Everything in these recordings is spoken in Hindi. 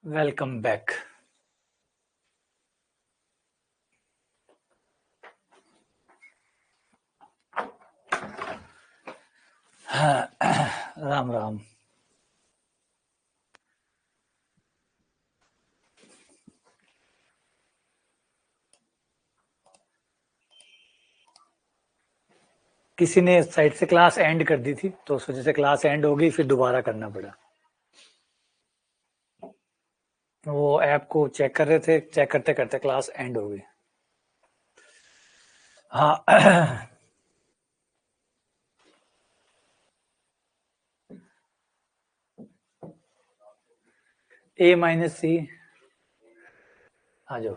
Welcome back. राम राम। किसी ने साइड से क्लास एंड कर दी थी, तो उस वजह से क्लास एंड हो गई, फिर दोबारा करना पड़ा। वो ऐप को चेक कर रहे थे, चेक करते करते क्लास एंड हो गई। हाँ। ए माइनस सी, आ जाओ।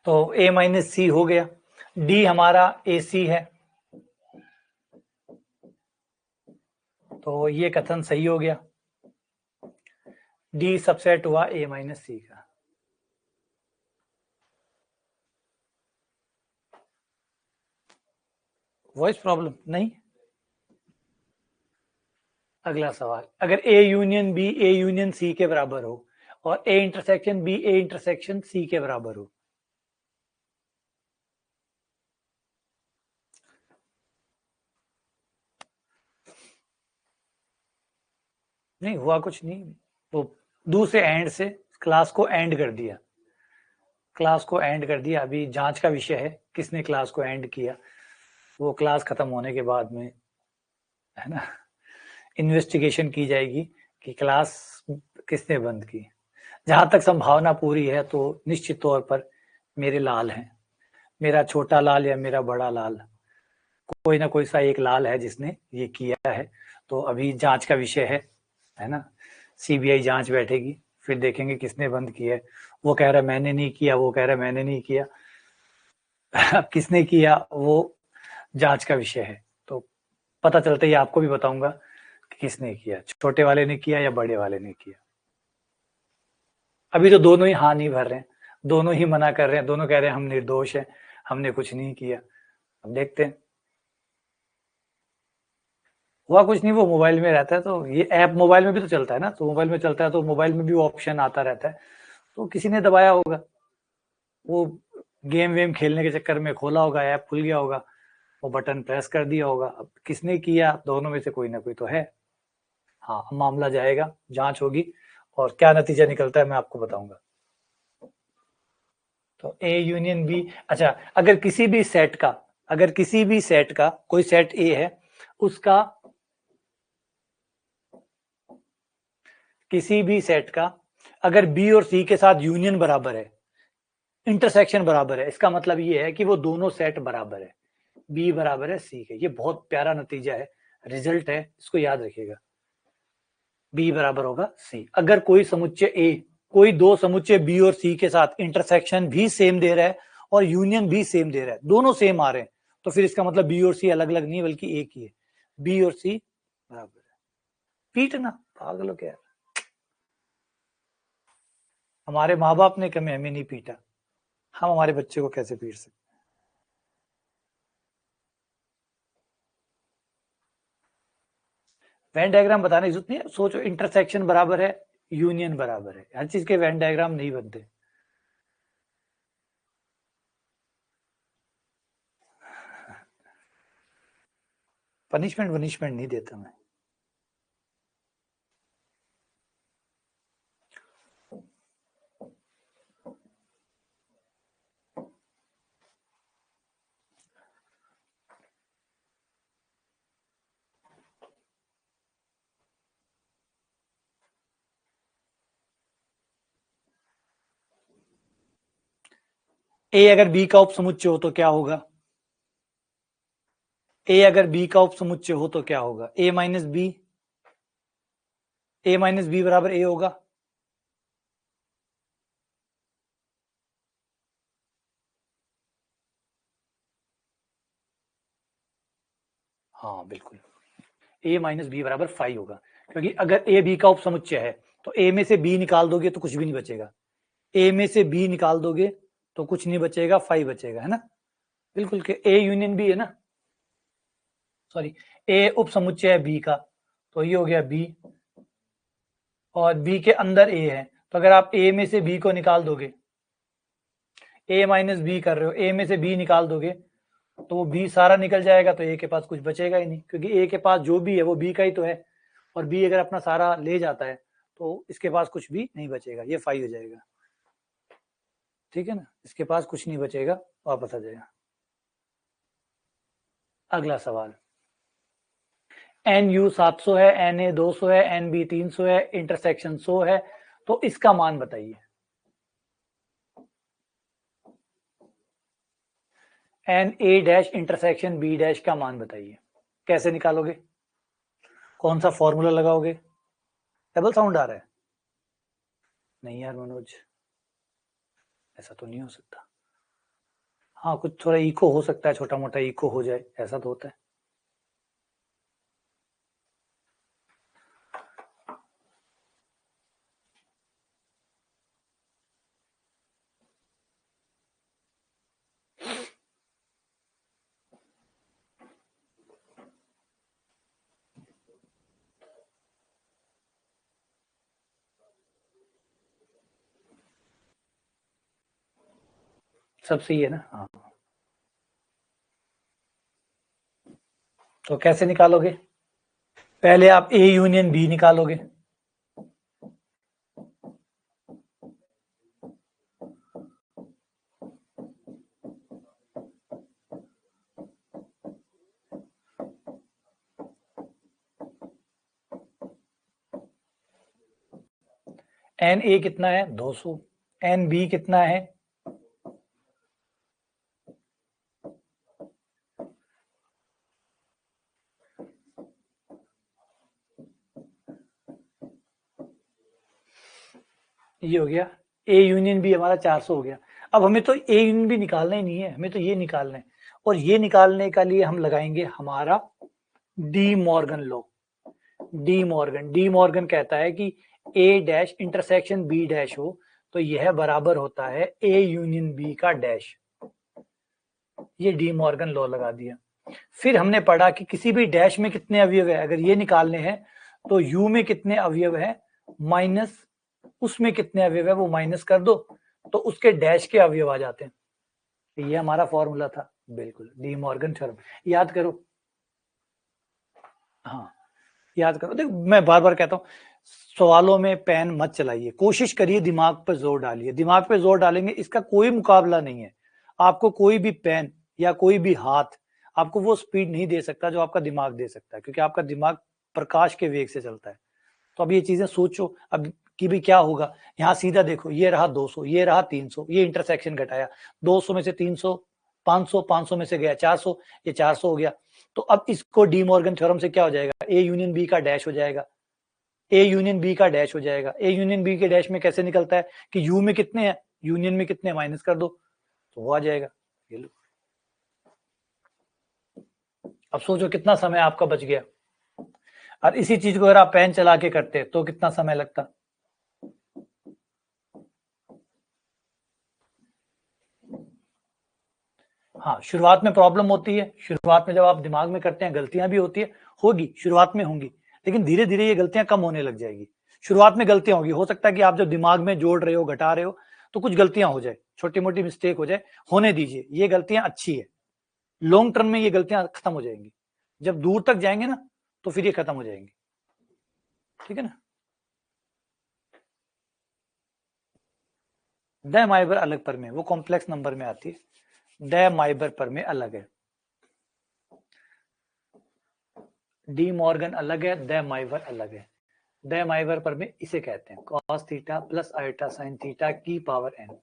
तो ए माइनस सी हो गया। डी हमारा ए सी है, तो ये कथन सही हो गया। डी सबसेट हुआ ए माइनस सी का। वॉइस प्रॉब्लम नहीं। अगला सवाल, अगर A union B A union C के बराबर हो और A intersection B A intersection C के बराबर हो, नहीं हुआ कुछ नहीं। तो दूसरे एंड से क्लास को एंड कर दिया, क्लास को एंड कर दिया। अभी जांच का विषय है किसने क्लास को एंड किया। वो क्लास खत्म होने के बाद में, है ना, इन्वेस्टिगेशन की जाएगी कि क्लास किसने बंद की। जहां तक संभावना पूरी है तो निश्चित तौर पर मेरे लाल हैं, मेरा छोटा लाल या मेरा बड़ा लाल, कोई ना कोई सा एक लाल है जिसने ये किया है। तो अभी जांच का विषय है ना। सीबीआई जांच बैठेगी, फिर देखेंगे किसने बंद किया है। वो कह रहा है मैंने नहीं किया, वो कह रहा है मैंने नहीं किया। अब किसने किया वो जांच का विषय है। तो पता चलता ही आपको भी बताऊंगा कि किसने किया, छोटे वाले ने किया या बड़े वाले ने किया। अभी तो दोनों ही हाँ नहीं भर रहे हैं, दोनों ही मना कर रहे हैं, दोनों कह रहे हैं हम निर्दोष हैं, हमने कुछ नहीं किया। अब देखते हैं। हुआ कुछ नहीं, वो मोबाइल में रहता है, तो ये ऐप मोबाइल में भी तो चलता है ना, तो मोबाइल में चलता है तो मोबाइल में भी वो ऑप्शन आता रहता है। तो किसी ने दबाया होगा, वो गेम वेम खेलने के चक्कर में खोला होगा, ऐप खुल गया होगा, वो बटन प्रेस कर दिया होगा। अब किसने किया, दोनों में से कोई ना कोई तो है। हाँ, मामला जाएगा, जांच होगी, और क्या नतीजा निकलता है मैं आपको बताऊंगा। तो ए यूनियन बी, अच्छा, अगर किसी भी सेट का, अगर किसी भी सेट का, कोई सेट ए है, उसका, किसी भी सेट का अगर बी और सी के साथ यूनियन बराबर है, इंटरसेक्शन बराबर है, इसका मतलब ये है कि वो दोनों सेट बराबर है, बी बराबर है सी के। ये बहुत प्यारा नतीजा है, रिजल्ट है, इसको याद रखिएगा। बी बराबर होगा सी। अगर कोई समुच्चय ए, कोई दो समुच्चय बी और सी के साथ इंटरसेक्शन भी सेम दे रहा है और यूनियन भी सेम दे रहा है, दोनों सेम आ रहे हैं, तो फिर इसका मतलब बी और सी अलग अलग नहीं बल्कि एक ही है। बी और सी बराबर है। पीटना पागल हो क्या, हमारे माँ बाप ने कभी हमें नहीं पीटा, हम हमारे बच्चे को कैसे पीट सकते। वेन डायग्राम बताने की जरूरत नहीं है, सोचो इंटरसेक्शन बराबर है, यूनियन बराबर है, हर चीज के वेन डायग्राम नहीं बनते। पनिशमेंट वनिशमेंट नहीं देता मैं। ए अगर बी का उपसमुच्चय हो तो क्या होगा, ए अगर बी का उपसमुच्चय हो तो क्या होगा, ए माइनस बी, ए माइनस बी बराबर ए होगा। हाँ बिल्कुल, ए माइनस बी बराबर 5 होगा, क्योंकि अगर ए बी का उपसमुच्चय है तो ए में से बी निकाल दोगे तो कुछ भी नहीं बचेगा, ए में से बी निकाल दोगे तो कुछ नहीं बचेगा, 5 बचेगा, है ना। बिल्कुल, के ए यूनियन बी है ना, सॉरी, ए उपसमुच्चय है बी का, तो ये हो गया b, और b के अंदर a है, तो अगर आप a में से b को निकाल दोगे, a माइनस बी कर रहे हो, a में से b निकाल दोगे तो वो b सारा निकल जाएगा, तो a के पास कुछ बचेगा ही नहीं, क्योंकि a के पास जो भी है वो b का ही तो है, और b अगर अपना सारा ले जाता है तो इसके पास कुछ भी नहीं बचेगा, ये 5 हो जाएगा। ठीक है ना, इसके पास कुछ नहीं बचेगा, वापस आ जाएगा। अगला सवाल, NU 700 है, NA 200 है, NB 300 है, इंटरसेक्शन 100 है, तो इसका मान बताइए। NA dash intersection B dash का मान बताइए, कैसे निकालोगे, कौन सा फॉर्मूला लगाओगे? डबल साउंड आ रहा है? नहीं यार मनोज, ऐसा तो नहीं हो सकता। हाँ, कुछ थोड़ा इको हो सकता है, छोटा मोटा इको हो जाए, ऐसा तो होता है। सब सही है ना? हाँ, तो कैसे निकालोगे? पहले आप A यूनियन B निकालोगे, NA कितना है? 200, NB कितना है? ये हो गया। A यूनियन B हमारा 400 हो गया। अब हमें तो A यूनियन B निकालना ही नहीं है, हमें तो ये निकालना है, और ये निकालने का लिए हम लगाएंगे हमारा De Morgan law. De Morgan कहता है कि A dash intersection B dash हो तो यह बराबर होता है A यूनियन B का डैश। ये डी मॉर्गन लॉ लगा दिया। फिर हमने पढ़ा कि किसी भी डैश में कितने अवयव है, अगर ये निकालने हैं तो U में कितने अवयव है माइनस उसमें कितने अवयव है वो माइनस कर दो, तो उसके डैश के अवयव आ जाते हैं। ये हमारा फॉर्मूला था, बिल्कुल डी मॉर्गन थ्योरम। याद करो, हाँ याद करो। देखो मैं बार बार कहता हूँ, सवालों में पेन मत चलाइए, कोशिश करिए दिमाग पर जोर डालिए, दिमाग पे जोर डालेंगे इसका कोई मुकाबला नहीं है। आपको कोई भी पेन या कोई भी हाथ आपको वो स्पीड नहीं दे सकता जो आपका दिमाग दे सकता है, क्योंकि आपका दिमाग प्रकाश के वेग से चलता है। तो अब ये चीजें सोचो अब कि भी क्या होगा। यहाँ सीधा देखो, ये रहा 200, ये रहा 300, ये इंटरसेक्शन घटाया, 200 में से 300, 500, 500 में से गया 400, ये 400 हो गया। तो अब इसको डी मॉर्गन थ्योरम से क्या हो जाएगा, ए यूनियन बी का डैश हो जाएगा, ए यूनियन बी का डैश हो जाएगा। ए यूनियन बी के डैश में कैसे निकलता है कि यू में कितने हैं, यूनियन में कितने माइनस कर दो तो वो आ जाएगा। ये लो, अब सोचो कितना समय आपका बच गया। और इसी चीज को अगर आप पेन चला के करते तो कितना समय लगता। हाँ, शुरुआत में प्रॉब्लम होती है, शुरुआत में जब आप दिमाग में करते हैं गलतियां भी होती है, होगी शुरुआत में होंगी, लेकिन धीरे धीरे ये गलतियां कम होने लग जाएगी। शुरुआत में गलतियां होगी, हो सकता है कि आप जब दिमाग में जोड़ रहे हो घटा रहे हो तो कुछ गलतियां हो जाए, छोटी मोटी मिस्टेक हो जाए, होने दीजिए, ये गलतियां अच्छी है। लॉन्ग टर्म में ये गलतियां खत्म हो जाएंगी, जब दूर तक जाएंगे ना तो फिर ये खत्म हो जाएंगी। ठीक है ना। द माइबर अलग पर में, वो कॉम्प्लेक्स नंबर में आती है, द माइबर पर में अलग है, डी मॉर्गन अलग है, द माइबर अलग है। द माइबर पर में इसे कहते हैं cos theta plus iota sine theta की पावर n।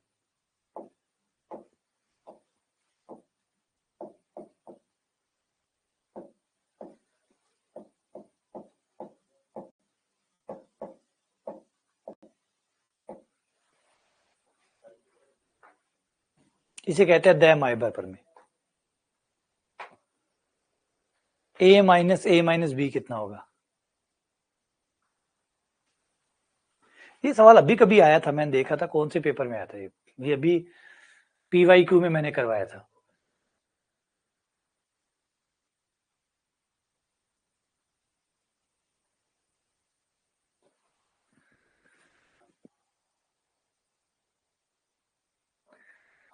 इसे कहते हैं द माइबर पर में। a माइनस बी कितना होगा? ये सवाल अभी कभी आया था, मैंने देखा था कौन से पेपर में आया था ये अभी PYQ में मैंने करवाया था।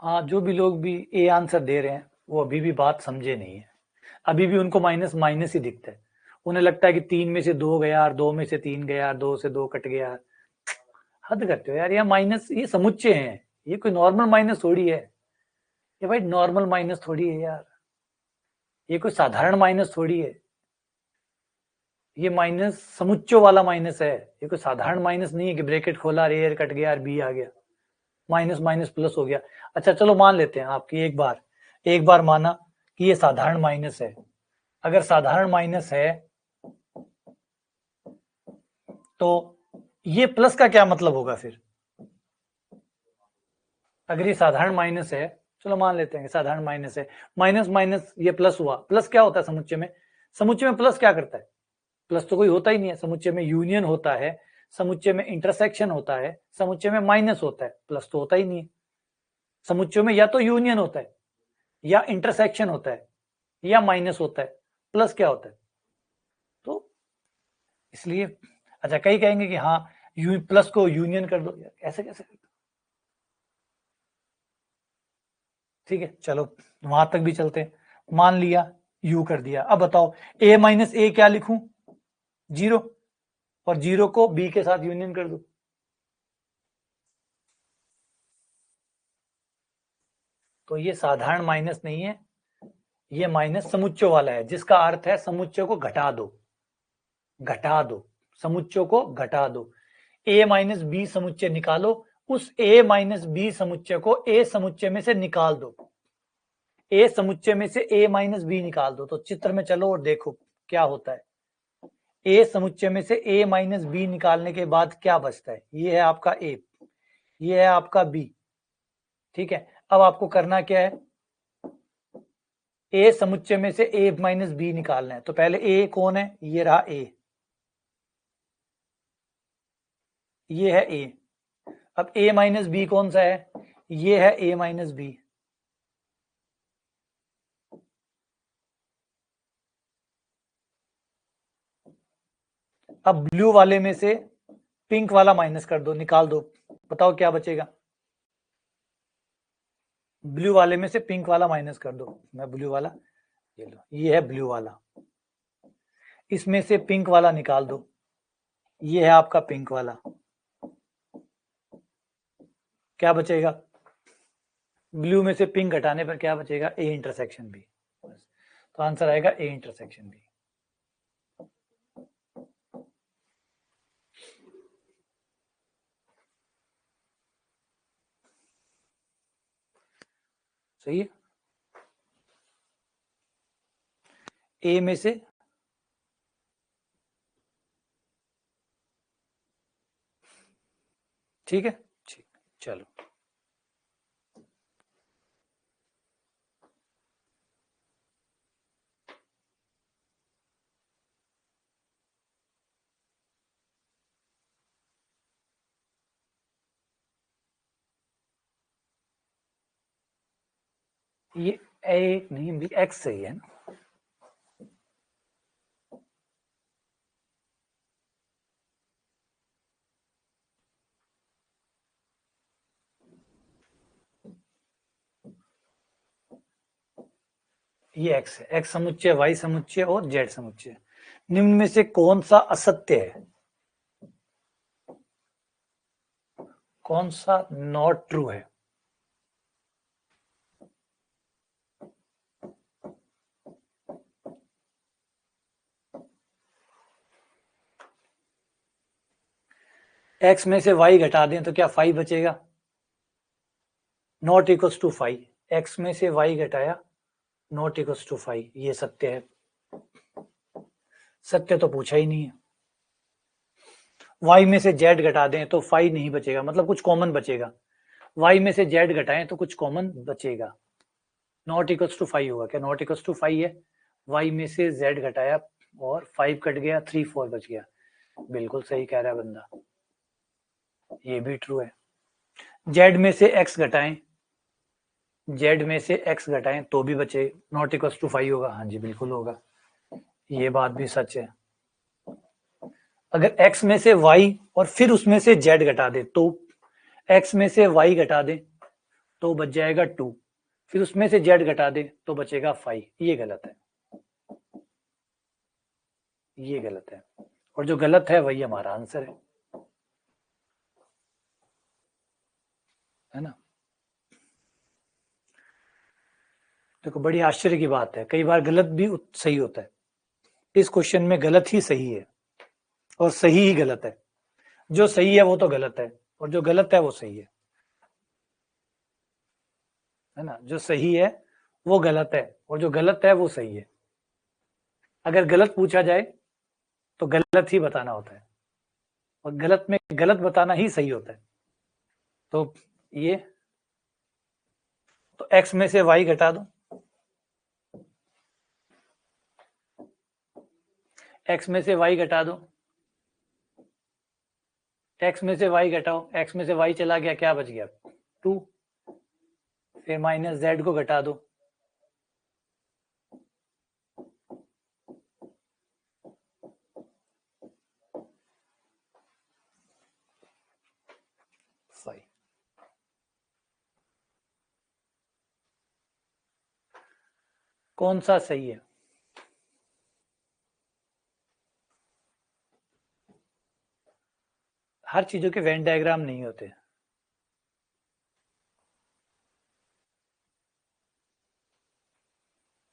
हाँ, जो भी लोग भी ए आंसर दे रहे हैं वो अभी भी बात समझे नहीं है, अभी भी उनको माइनस माइनस ही दिखता है, उन्हें लगता है कि 3 में से 2 गया और 2 में से 3 गया और 2 से 2 कट गया। हद करते हो यार, ये माइनस ये समुच्चय हैं, ये कोई नॉर्मल माइनस थोड़ी है, ये भाई नॉर्मल माइनस थोड़ी है यार, ये कोई साधारण माइनस थोड़ी है, ये माइनस समुच्चय वाला माइनस है, ये कोई साधारण माइनस नहीं है कि ब्रैकेट खोला और ए कट गया और बी आ गया, माइनस माइनस प्लस हो गया। अच्छा चलो मान लेते हैं आपकी एक बार माना कि ये साधारण माइनस है, अगर साधारण माइनस है तो ये प्लस का क्या मतलब होगा फिर, अगर ये साधारण माइनस है, चलो मान लेते हैं कि साधारण माइनस है, माइनस माइनस ये प्लस हुआ, प्लस क्या होता है समुच्चय में, समुच्चय में प्लस क्या करता है, प्लस तो कोई होता ही नहीं है, समुच्चय में यूनियन होता है, समुच्चय में इंटरसेक्शन होता है, समुच्चय में माइनस होता है, प्लस तो होता ही नहीं है, समुच्चय में या तो यूनियन होता है या इंटरसेक्शन होता है या माइनस होता है, प्लस क्या होता है, तो इसलिए अच्छा कई कहेंगे कि हाँ प्लस को यूनियन कर दो, ऐसे कैसे कर दो, ठीक है चलो वहां तक भी चलते हैं, मान लिया यू कर दिया, अब बताओ ए माइनस ए क्या लिखूं, 0, और 0 को बी के साथ यूनियन कर दो, तो ये साधारण माइनस नहीं है, ये माइनस समुच्चय वाला है, जिसका अर्थ है समुच्चय को घटा दो, घटा दो, समुच्चय को घटा दो, ए माइनस बी समुच्चय निकालो, उस ए माइनस बी समुच्चय को ए समुच्चय में से निकाल दो, ए समुच्चय में से ए माइनस बी निकाल दो, तो चित्र में चलो और देखो क्या होता है, ए समुच्चय में से ए माइनस बी निकालने के बाद क्या बचता है, ये है आपका ए, ये है आपका बी, ठीक है, अब आपको करना क्या है, ए समुच्चय में से ए माइनस बी निकालना है, तो पहले ए कौन है, ये रहा ए, ये है ए, अब ए माइनस बी कौन सा है, ये है ए माइनस बी, अब ब्लू वाले में से पिंक वाला माइनस कर दो, निकाल दो, बताओ क्या बचेगा, ब्लू वाले में से पिंक वाला माइनस कर दो, मैं ब्लू वाला, ये लो ये है ब्लू वाला, इसमें से पिंक वाला निकाल दो, ये है आपका पिंक वाला, क्या बचेगा, ब्लू में से पिंक घटाने पर क्या बचेगा, ए इंटरसेक्शन बी, तो आंसर आएगा ए इंटरसेक्शन बी। सही है, ए में से ठीक है, ठीक चलो ये ए नहीं एक्स सही है ना, ये एक्स है, एक्स समुच्चय, वाई समुच्चय और जेड समुच्चय, निम्न में से कौन सा असत्य है, कौन सा नॉट ट्रू है, एक्स में से वाई घटा दें तो क्या 5 बचेगा, नॉट इक्वल्स टू 5, एक्स में से वाई घटाया नॉट इक्वल्स टू 5, ये सत्य है, सत्य तो पूछा ही नहीं है, y में से z घटा दें तो 5 नहीं बचेगा, मतलब कुछ कॉमन बचेगा, y में से z घटाएं तो कुछ कॉमन बचेगा, नॉट इक्वल्स टू 5 होगा क्या, नॉट इक्वल्स टू 5 है, y में से z घटाया और 5 कट गया, 3 4 बच गया, बिल्कुल सही कह रहा है बंदा, ये भी ट्रू है, z में से x घटाएं, z में से x घटाएं तो भी बचे, नॉट इक्वल्स टू 5 होगा, हाँ जी बिल्कुल होगा, ये बात भी सच है, अगर x में से y और फिर उसमें से z घटा दे तो x में से y घटा दे तो बच जाएगा 2, फिर उसमें से z घटा दे तो बचेगा 5। ये गलत है, ये गलत है, और जो गलत है वही हमारा आंसर है ना। देखो बड़ी आश्चर्य की बात है, कई बार गलत भी सही होता है। इस क्वेश्चन में गलत ही सही है और सही ही गलत है। जो सही है वो तो गलत है और जो गलत है वो सही है ना। जो सही है वो गलत है और जो गलत है वो सही है। अगर गलत पूछा जाए तो गलत ही बताना होता है और गलत में गलत बताना ही सही होता है। तो ये तो x में से y घटा दो, x में से y घटा दो, x में से y घटाओ, x में से y चला गया, क्या बच गया 2, फिर माइनस z को घटा दो, कौन सा सही है? हर चीजों के वेन डायग्राम नहीं होते, है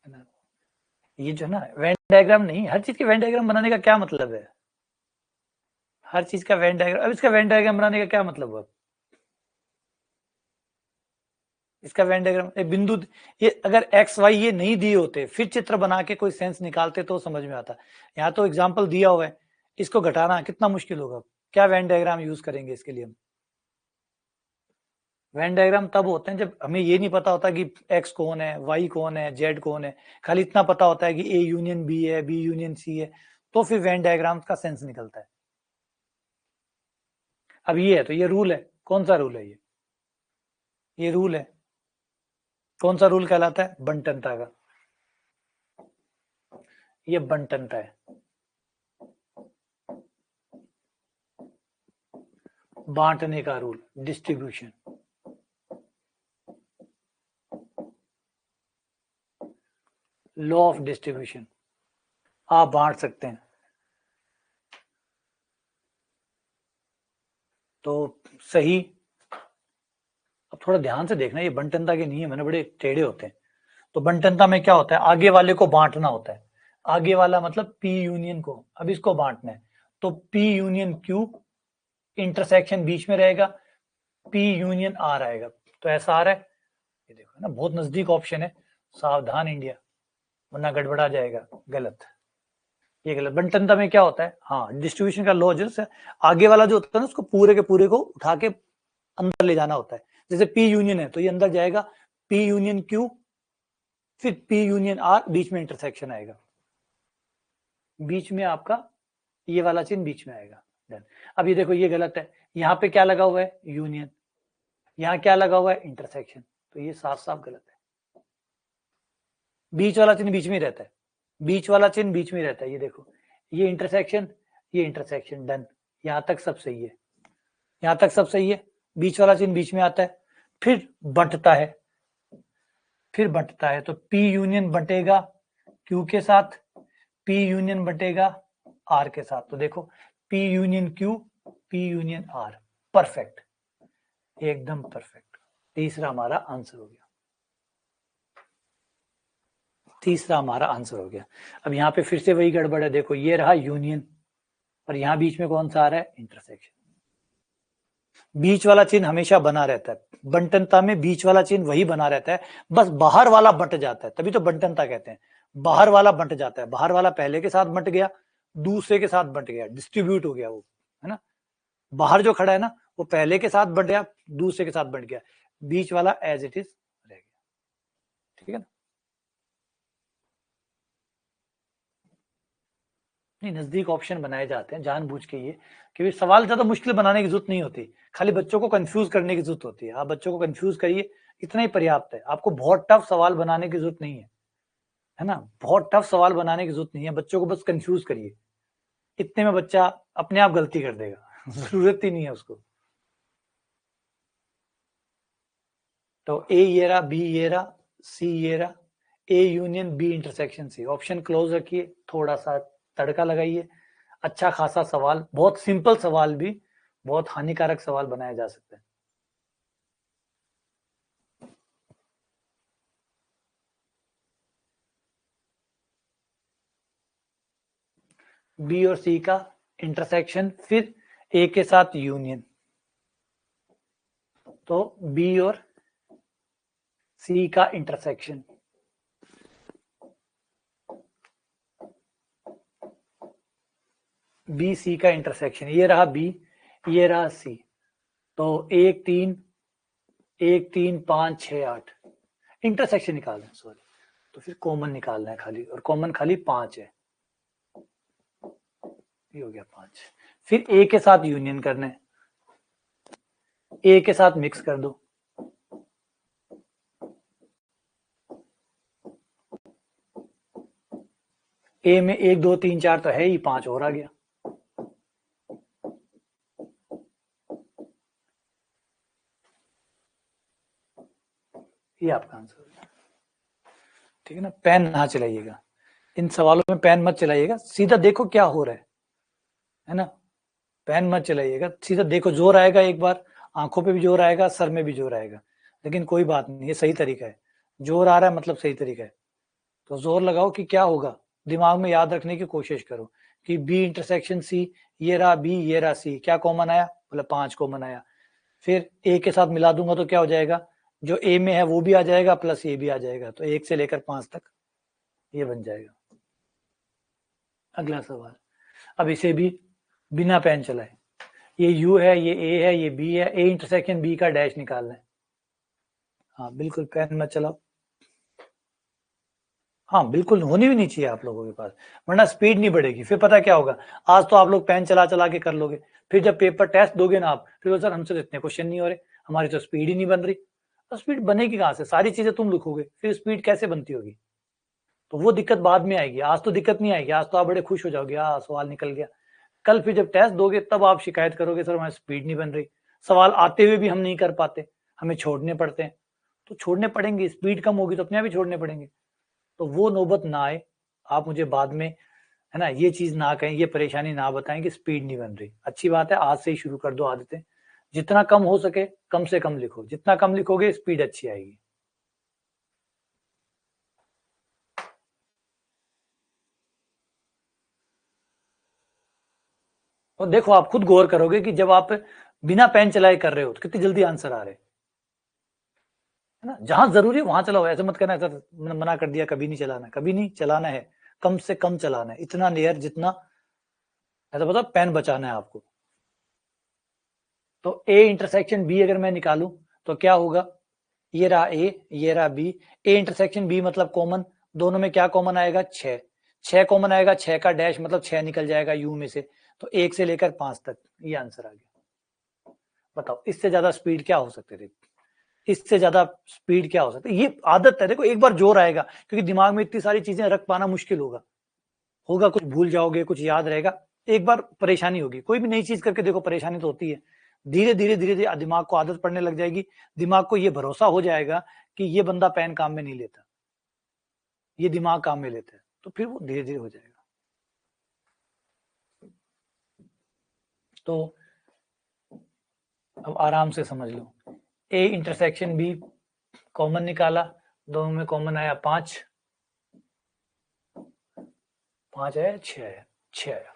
ना। ये जो ना वेन डायग्राम नहीं, हर चीज के वेन डायग्राम बनाने का क्या मतलब है? हर चीज का वेन डायग्राम, अब इसका वेन डायग्राम बनाने का क्या मतलब है? इसका वेन डायग्राम बिंदु, ये अगर एक्स वाई ये नहीं दिए होते फिर चित्र बना के कोई सेंस निकालते तो समझ में आता। यहाँ तो एग्जाम्पल दिया हुआ है, इसको घटाना कितना मुश्किल होगा। क्या वेन डायग्राम यूज करेंगे इसके लिए हम? वेन डायग्राम तब होते हैं जब हमें ये नहीं पता होता कि एक्स कौन है, वाई कौन है, जेड कौन है, खाली इतना पता होता है कि ए यूनियन बी है, बी यूनियन सी है, तो फिर वेन डायग्राम का सेंस निकलता है। अब ये है तो ये रूल है, कौन सा रूल है ये रूल है, कौन सा रूल कहलाता है? बंटनता का। ये बंटनता है, बांटने का rule, distribution, law of distribution. आप बांट सकते हैं। तो सही, अब थोड़ा ध्यान से देखना, ये बंटनता के नियम है ना, बड़े टेढ़े होते हैं। तो बंटनता में क्या होता है, आगे वाले को बांटना होता है। आगे वाला मतलब पी यूनियन को, अब इसको बांटना है, तो पी यूनियन क्यू, इंटरसेक्शन बीच में रहेगा, पी यूनियन आर आएगा, तो ऐसा आ रहा है। ये देखो ना, बहुत नजदीक ऑप्शन है, सावधान इंडिया, वरना गड़बड़ा जाएगा। गलत, ये गलत। बंटनता में क्या होता है, हाँ डिस्ट्रीब्यूशन का लॉ जैसे आगे वाला जो होता है ना उसको पूरे के पूरे को उठा के अंदर ले जाना होता है। जैसे पी यूनियन है तो ये अंदर जाएगा, पी यूनियन क्यू, फिर पी यूनियन आर, बीच में इंटरसेक्शन आएगा, बीच में आपका ये वाला चिन्ह बीच में आएगा। Done. अब ये देखो ये गलत है, यहाँ पे क्या लगा हुआ है, यूनियन, यहाँ क्या लगा हुआ है, इंटरसेक्शन, तो ये साफ साफ गलत है। बीच वाला चिन्ह बीच में रहता है, बीच वाला चिन्ह बीच में रहता है, ये देखो ये इंटरसेक्शन, ये इंटरसेक्शन, डन। यहाँ तक सब सही है, यहाँ तक सब सही है, बीच वाला चिन्ह बीच में आता है, फिर बंटता है, फिर बंटता है, तो पी यूनियन बंटेगा क्यू के साथ, पी यूनियन बंटेगा आर के साथ, तो देखो P union Q, P union R, perfect, एकदम परफेक्ट। तीसरा हमारा आंसर हो गया, तीसरा हमारा आंसर हो गया। अब यहाँ पे फिर से वही गड़बड़ है, देखो ये रहा यूनियन और यहाँ बीच में कौन सा आ रहा है, इंटरसेक्शन। बीच वाला चिन्ह हमेशा बना रहता है, बंटनता में बीच वाला चिन्ह वही बना रहता है, बस बाहर वाला बंट जाता है, तभी तो बंटनता कहते हैं। बाहर वाला बंट जाता है, बाहर वाला पहले के साथ बंट गया, दूसरे के साथ बंट गया, डिस्ट्रीब्यूट हो गया वो, है ना। बाहर जो खड़ा है ना वो पहले के साथ बंट गया, दूसरे के साथ बंट गया, बीच वाला एज इट इज रह गया, ठीक है ना। नहीं, नजदीक ऑप्शन बनाए जाते हैं जानबूझ के ये, क्योंकि सवाल ज्यादा मुश्किल बनाने की जरूरत नहीं होती, खाली बच्चों को कंफ्यूज करने की जरूरत होती है। आप बच्चों को कंफ्यूज करिए, इतना ही पर्याप्त है, आपको बहुत टफ सवाल बनाने की जरूरत नहीं है ना, बहुत टफ सवाल बनाने की जरूरत नहीं है, बच्चों को बस कंफ्यूज करिए, इतने में बच्चा अपने आप गलती कर देगा जरूरत ही नहीं है उसको। तो ए ये रहा, बी ये रहा, सी ये रहा, A union B intersection C. Option close रखिए, थोड़ा सा तड़का लगाइए। अच्छा खासा सवाल, बहुत सिंपल सवाल भी बहुत हानिकारक सवाल बनाया जा सकता है। बी और सी का इंटरसेक्शन, फिर ए के साथ यूनियन। तो बी और सी का इंटरसेक्शन, बी सी का इंटरसेक्शन, ये रहा बी, ये रहा सी। तो 1 3 1 3 5 6 8 इंटरसेक्शन निकालना है, सॉरी। तो फिर कॉमन निकालना है खाली, और कॉमन खाली 5 है, ये हो गया 5। फिर ए के साथ यूनियन करना है, ए के साथ मिक्स कर दो। ए में 1 2 3 4 तो है ही, 5 और आ गया। ये आपका आंसर है, ठीक है ना। पेन ना चलाइएगा, इन सवालों में पेन मत चलाइएगा, सीधा देखो क्या हो रहा है ना। पेन मत चलाइएगा, सीधा देखो, जोर आएगा एक बार, आंखों पे भी जोर आएगा, सर में भी जोर आएगा, लेकिन कोई बात नहीं, ये सही तरीका है। जोर आ रहा है मतलब सही तरीका है, तो जोर लगाओ कि क्या होगा, दिमाग में याद रखने की कोशिश करो कि बी इंटरसेक्शन सी, ये रहा बी, ये रहा सी, क्या कॉमन आया, बोले 5 कॉमन आया। फिर ए के साथ मिला दूंगा तो क्या हो जाएगा, जो ए में है वो भी आ जाएगा, प्लस ए भी आ जाएगा, तो 1 से लेकर 5 तक ये बन जाएगा। अगला सवाल, अब इसे भी बिना पेन चलाए, ये यू है, ये ए है, ये बी है, ए इंटरसेक्शन बी का डैश निकालना है। हाँ बिल्कुल, पेन मत चलाओ। हाँ बिल्कुल, होनी भी नहीं चाहिए आप लोगों के पास, वरना स्पीड नहीं बढ़ेगी। फिर पता क्या होगा, आज तो आप लोग पेन चला चला के कर लोगे, फिर जब पेपर टेस्ट दोगे ना आप, फिर सर हमसे तो इतने क्वेश्चन नहीं हो रहे, हमारी तो स्पीड ही नहीं बन रही। तो स्पीड बनेगी कहाँ से, सारी चीजें तुम लिखोगे, फिर स्पीड कैसे बनती होगी। तो वो दिक्कत बाद में आएगी, आज तो दिक्कत नहीं आएगी, आज तो आप बड़े खुश हो जाओगे, हाँ सवाल निकल गया। कल फिर जब टेस्ट दोगे तब आप शिकायत करोगे, सर हमारी स्पीड नहीं बन रही, सवाल आते हुए भी हम नहीं कर पाते, हमें छोड़ने पड़ते हैं। तो छोड़ने पड़ेंगे, स्पीड कम होगी तो अपने आप ही छोड़ने पड़ेंगे। तो वो नौबत ना आए, आप मुझे बाद में, है ना, ये चीज ना कहें, ये परेशानी ना बताएं कि स्पीड नहीं बन रही। अच्छी बात है, आज से ही शुरू कर दो आदतें, जितना कम हो सके कम से कम लिखो, जितना कम लिखोगे स्पीड अच्छी आएगी। और देखो, आप खुद गौर करोगे कि जब आप बिना पेन चलाए कर रहे हो तो कितनी जल्दी आंसर आ रहे है ना। जहां जरूरी है वहां चलाओ, ऐसे मत करना सर मना कर दिया, कभी नहीं चलाना, कभी नहीं चलाना है, कम से कम चलाना है, इतना लेयर जितना, ऐसा पता, पेन बचाना है आपको। तो ए इंटरसेक्शन बी अगर मैं निकालूं तो क्या होगा, ये रहा ए, ये रहा बी, ए इंटरसेक्शन बी मतलब कॉमन, दोनों में क्या कॉमन आएगा, 6, 6 कॉमन आएगा, 6 का डैश मतलब 6 निकल जाएगा यू में से, तो 1 से लेकर 5 तक, ये आंसर आ गया। बताओ इससे ज्यादा स्पीड क्या हो सकती थी, इससे ज्यादा स्पीड क्या हो सकती है। ये आदत है, देखो एक बार जोर आएगा, क्योंकि दिमाग में इतनी सारी चीजें रख पाना मुश्किल होगा, कुछ भूल जाओगे, कुछ याद रहेगा, एक बार परेशानी होगी। कोई भी नई चीज करके देखो, परेशानी तो होती है, धीरे धीरे धीरे धीरे दिमाग को आदत पड़ने लग जाएगी, दिमाग को ये भरोसा हो जाएगा कि ये बंदा पेन काम में नहीं लेता, ये दिमाग काम में लेता है, तो फिर वो धीरे धीरे हो जाएगा। तो अब आराम से समझ लो, ए इंटरसेक्शन बी कॉमन निकाला, दोनों में कॉमन आया 5, 5 है 6 है, 6 आया।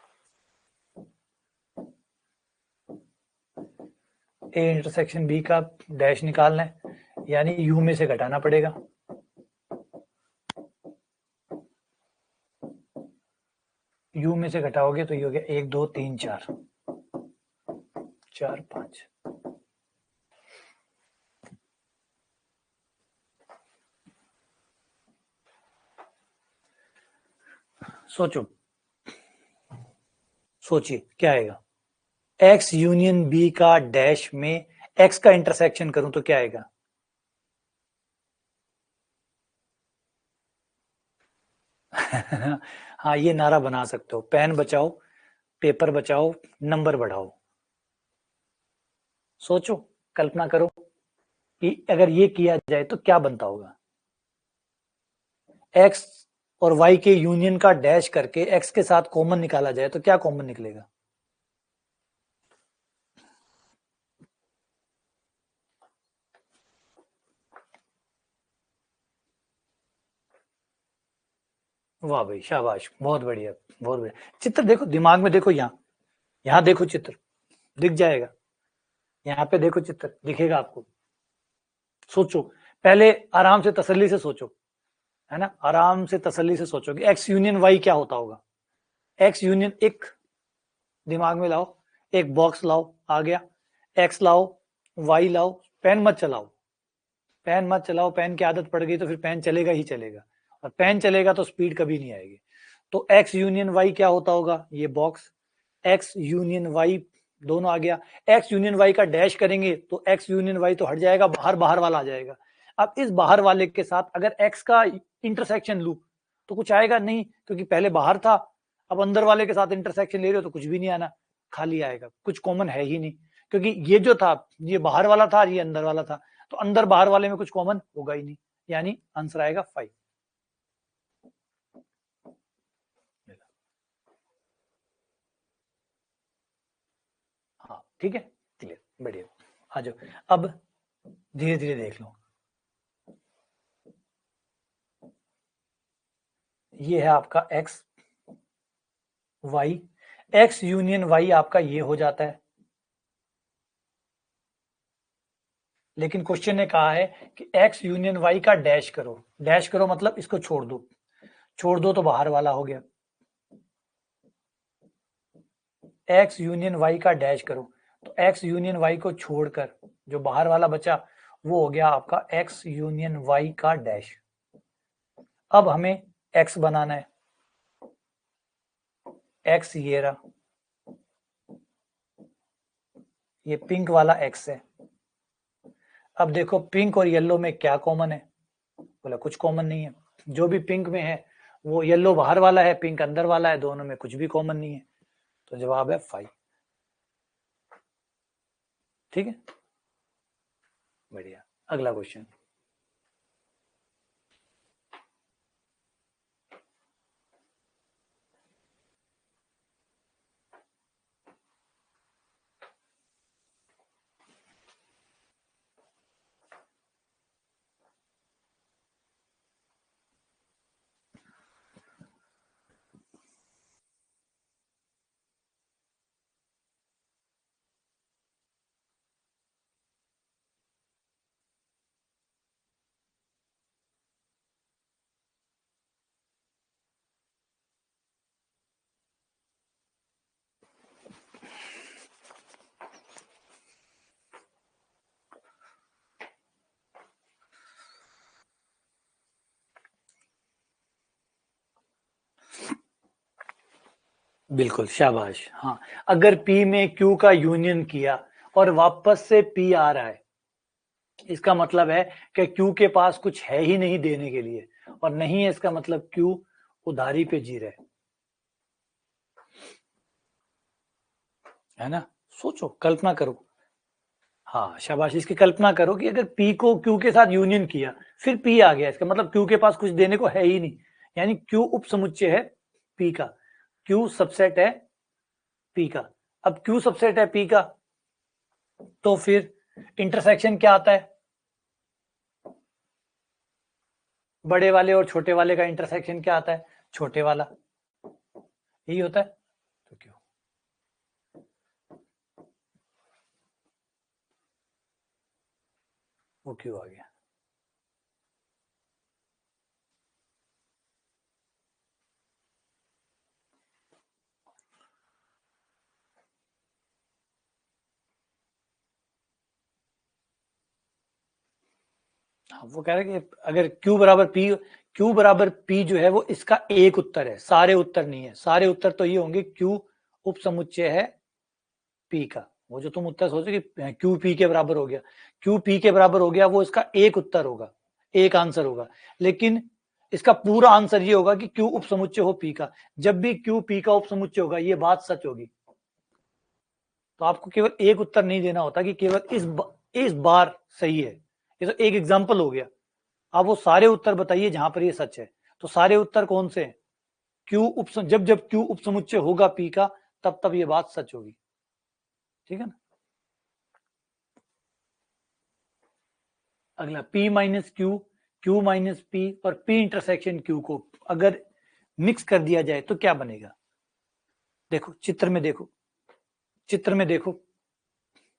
ए इंटरसेक्शन बी का डैश निकालना है, यानी यू में से घटाना पड़ेगा, यू में से घटाओगे तो ये हो गया 1 2 3 4, 4 5। सोचो, सोचिए क्या आएगा, एक्स यूनियन बी का डैश में एक्स का इंटरसेक्शन करूं तो क्या आएगा। हाँ ये नारा बना सकते हो, पेन बचाओ, पेपर बचाओ, नंबर बढ़ाओ। सोचो, कल्पना करो, कि अगर ये किया जाए तो क्या बनता होगा। एक्स और वाई के यूनियन का डैश करके एक्स के साथ कॉमन निकाला जाए तो क्या कॉमन निकलेगा। वाह भाई शाबाश, बहुत बढ़िया, बहुत बढ़िया। चित्र देखो, दिमाग में देखो, यहाँ देखो चित्र दिख जाएगा, यहाँ पे देखो चित्र दिखेगा आपको। सोचो, पहले आराम से तसल्ली से सोचो, है ना, आराम से तसल्ली से सोचो कि एक्स यूनियन वाई क्या होता होगा। एक्स यूनियन, एक दिमाग में लाओ, एक बॉक्स लाओ, आ गया, एक्स लाओ, वाई लाओ, पेन मत चलाओ, पेन मत चलाओ, पेन की आदत पड़ गई तो फिर पेन चलेगा ही चलेगा, और पेन चलेगा तो स्पीड कभी नहीं आएगी। तो एक्स यूनियन वाई क्या होता होगा, ये बॉक्स, एक्स यूनियन वाई दोनों आ गया। एक्स यूनियन वाई का डैश करेंगे तो एक्स यूनियन वाई तो हट जाएगा, बाहर बाहर वाला आ जाएगा। अब इस बाहर वाले के साथ अगर एक्स का इंटरसेक्शन लूं तो कुछ आएगा नहीं, क्योंकि पहले बाहर था, अब अंदर वाले के साथ इंटरसेक्शन ले रहे हो तो कुछ भी नहीं आना, खाली आएगा, कुछ कॉमन है ही नहीं, क्योंकि ये जो था ये बाहर वाला था, ये अंदर वाला था, तो अंदर बाहर वाले में कुछ कॉमन होगा ही नहीं, यानी आंसर आएगा 5। हाँ ठीक है, क्लियर, बढ़िया, आ जाओ। अब धीरे धीरे देख लो, ये है आपका X Y, X union Y आपका ये हो जाता है, लेकिन क्वेश्चन ने कहा है कि एक्स यूनियन वाई का डैश करो, डैश करो मतलब इसको छोड़ दो, छोड़ दो तो बाहर वाला हो गया, एक्स यूनियन वाई का डैश करो, तो एक्स यूनियन वाई को छोड़कर जो बाहर वाला बचा वो हो गया आपका एक्स यूनियन वाई का डैश। अब हमें एक्स बनाना है, एक्स ये रहा, ये पिंक वाला एक्स है। अब देखो पिंक और येलो में क्या कॉमन है, बोला कुछ कॉमन नहीं है, जो भी पिंक में है वो येलो बाहर वाला है, पिंक अंदर वाला है, दोनों में कुछ भी कॉमन नहीं है, तो जवाब है 5। ठीक है, बढ़िया, अगला क्वेश्चन। बिल्कुल शाबाश, हाँ, अगर P में Q का यूनियन किया और वापस से P आ रहा है, इसका मतलब है कि Q के पास कुछ है ही नहीं देने के लिए, और नहीं है इसका मतलब Q उधारी पे जी रहे, है ना। सोचो, कल्पना करो, हाँ शाबाश, इसकी कल्पना करो कि अगर P को Q के साथ यूनियन किया फिर P आ गया, इसका मतलब Q के पास कुछ देने को है ही नहीं, यानी Q उप समुच्चय है P का, Q सबसेट है P का। अब Q सबसेट है P का तो फिर इंटरसेक्शन क्या आता है, बड़े वाले और छोटे वाले का इंटरसेक्शन क्या आता है, छोटे वाला, यही होता है, तो क्यों, वो क्यों आ गया। हाँ, वो कह रहे कि अगर Q बराबर P जो है वो इसका एक उत्तर है, सारे उत्तर नहीं है, सारे उत्तर तो ये होंगे Q उप समुच्चय है P का, वो जो तुम उत्तर सोचो कि Q P के बराबर हो गया, Q P के बराबर हो गया, वो इसका एक उत्तर होगा, एक आंसर होगा, लेकिन इसका पूरा आंसर ये होगा कि Q उप समुच्चय हो P का, जब भी Q P का उप समुच्चय होगा ये बात सच होगी। तो आपको केवल एक उत्तर नहीं देना होता कि केवल इस बार सही है, ये तो एक एग्जाम्पल हो गया। अब वो सारे उत्तर बताइए जहां पर ये सच है। तो सारे उत्तर कौन से हैं? क्यू जब जब क्यू उपसमुच्चय होगा पी का, तब तब ये बात सच होगी। ठीक है ना। अगला P minus Q, Q minus P और P इंटरसेक्शन क्यू को अगर मिक्स कर दिया जाए तो क्या बनेगा? देखो चित्र में देखो, चित्र में देखो,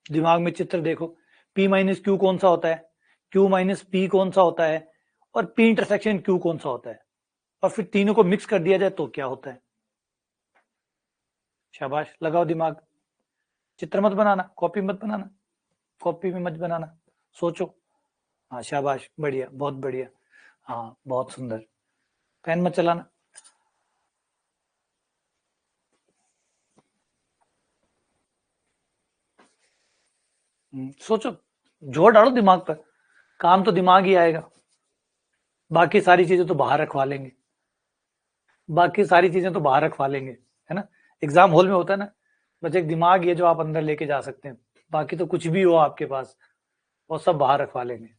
दिमाग में चित्र देखो। P माइनस क्यू कौन सा होता है, Q माइनस P कौन सा होता है, और P इंटरसेक्शन Q कौन सा होता है, और फिर तीनों को मिक्स कर दिया जाए तो क्या होता है? शाबाश, लगाओ दिमाग। चित्र मत बनाना, कॉपी मत बनाना, कॉपी में मत बनाना, सोचो। हाँ शाबाश, बढ़िया, बहुत बढ़िया। हाँ बहुत सुंदर। पेन मत चलाना। सोचो, जोर डालो दिमाग पर, काम तो दिमाग ही आएगा, बाकी सारी चीजें तो बाहर रखवा लेंगे, बाकी सारी चीजें तो बाहर रखवा लेंगे, है ना। एग्जाम हॉल में होता है ना, बस एक दिमाग ये जो आप अंदर लेके जा सकते हैं, बाकी तो कुछ भी हो आपके पास वो सब बाहर रखवा लेंगे।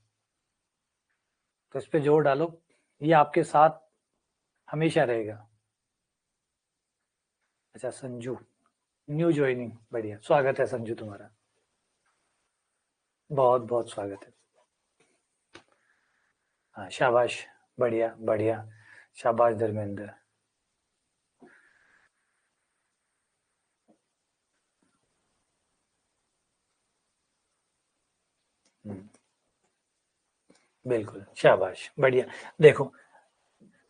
तो इस पे जोर डालो, ये आपके साथ हमेशा रहेगा। अच्छा संजू, न्यू ज्वाइनिंग, बढ़िया, स्वागत है संजू तुम्हारा, बहुत बहुत स्वागत है। हाँ शाबाश, बढ़िया बढ़िया, शाबाश धर्मेंद्र। बिल्कुल शाबाश, बढ़िया। देखो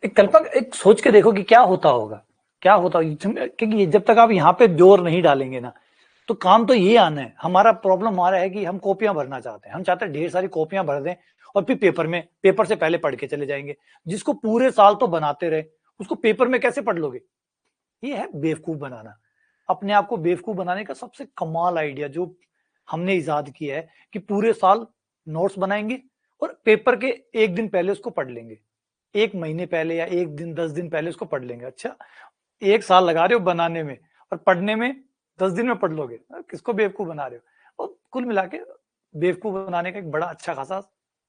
एक कल्पना, एक सोच के देखो कि क्या होता होगा, क्या होता होगा, क्योंकि जब तक आप यहाँ पे जोर नहीं डालेंगे ना, तो काम तो ये आना है। हमारा प्रॉब्लम हमारा है कि हम कॉपियां भरना चाहते हैं, हम चाहते हैं ढेर सारी कॉपियां भर दें और फिर पेपर में, पेपर से पहले पढ़ के चले जाएंगे। जिसको पूरे साल तो बनाते रहे, उसको पेपर में कैसे पढ़ लोगे? ये है बेवकूफ बनाना। अपने आप को बेवकूफ बनाने का सबसे कमाल आइडिया जो हमने इजाद किया है कि पूरे साल नोट्स बनाएंगे और पेपर के एक दिन पहले उसको पढ़ लेंगे, एक महीने पहले या एक दिन 10 दिन पहले उसको पढ़ लेंगे। अच्छा, एक साल लगा रहे हो बनाने में और पढ़ने में 10 दिन में पढ़ लोगे, किसको बेवकूफ बना रहे हो? और कुल मिला के बेवकूफ बनाने का एक बड़ा अच्छा खासा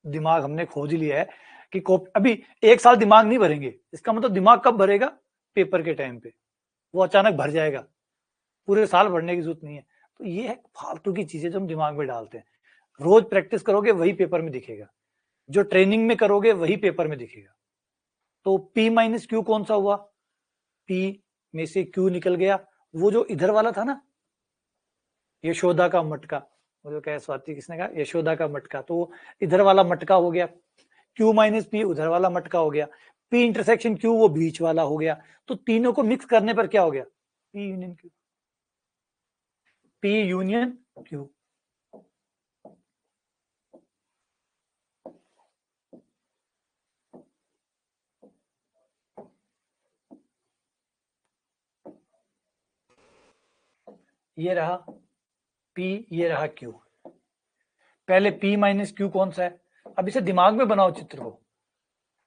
दिमाग हमने खोज लिया है कि अभी एक साल दिमाग नहीं भरेंगे, इसका मतलब दिमाग कब भरेगा? पेपर के टाइम पे वो अचानक भर जाएगा, पूरे साल भरने की जरूरत नहीं है। तो ये है फालतू की चीजें जो हम दिमाग में डालते हैं। रोज प्रैक्टिस करोगे वही पेपर में दिखेगा, जो ट्रेनिंग में करोगे वही पेपर में दिखेगा। तो P माइनस क्यू कौन सा हुआ? P में से Q निकल गया, वो जो इधर वाला था ना, यशोदा का मटका, वो जो कह स्वाति किसने कहा, यशोदा का मटका, तो इधर वाला मटका हो गया। Q माइनस P उधर वाला मटका हो गया, P इंटरसेक्शन Q वो बीच वाला हो गया। तो तीनों को मिक्स करने पर क्या हो गया? P union Q, P union Q। ये रहा P, ये रहा Q। पहले P माइनस Q कौन सा है? अब इसे दिमाग में बनाओ, चित्र को,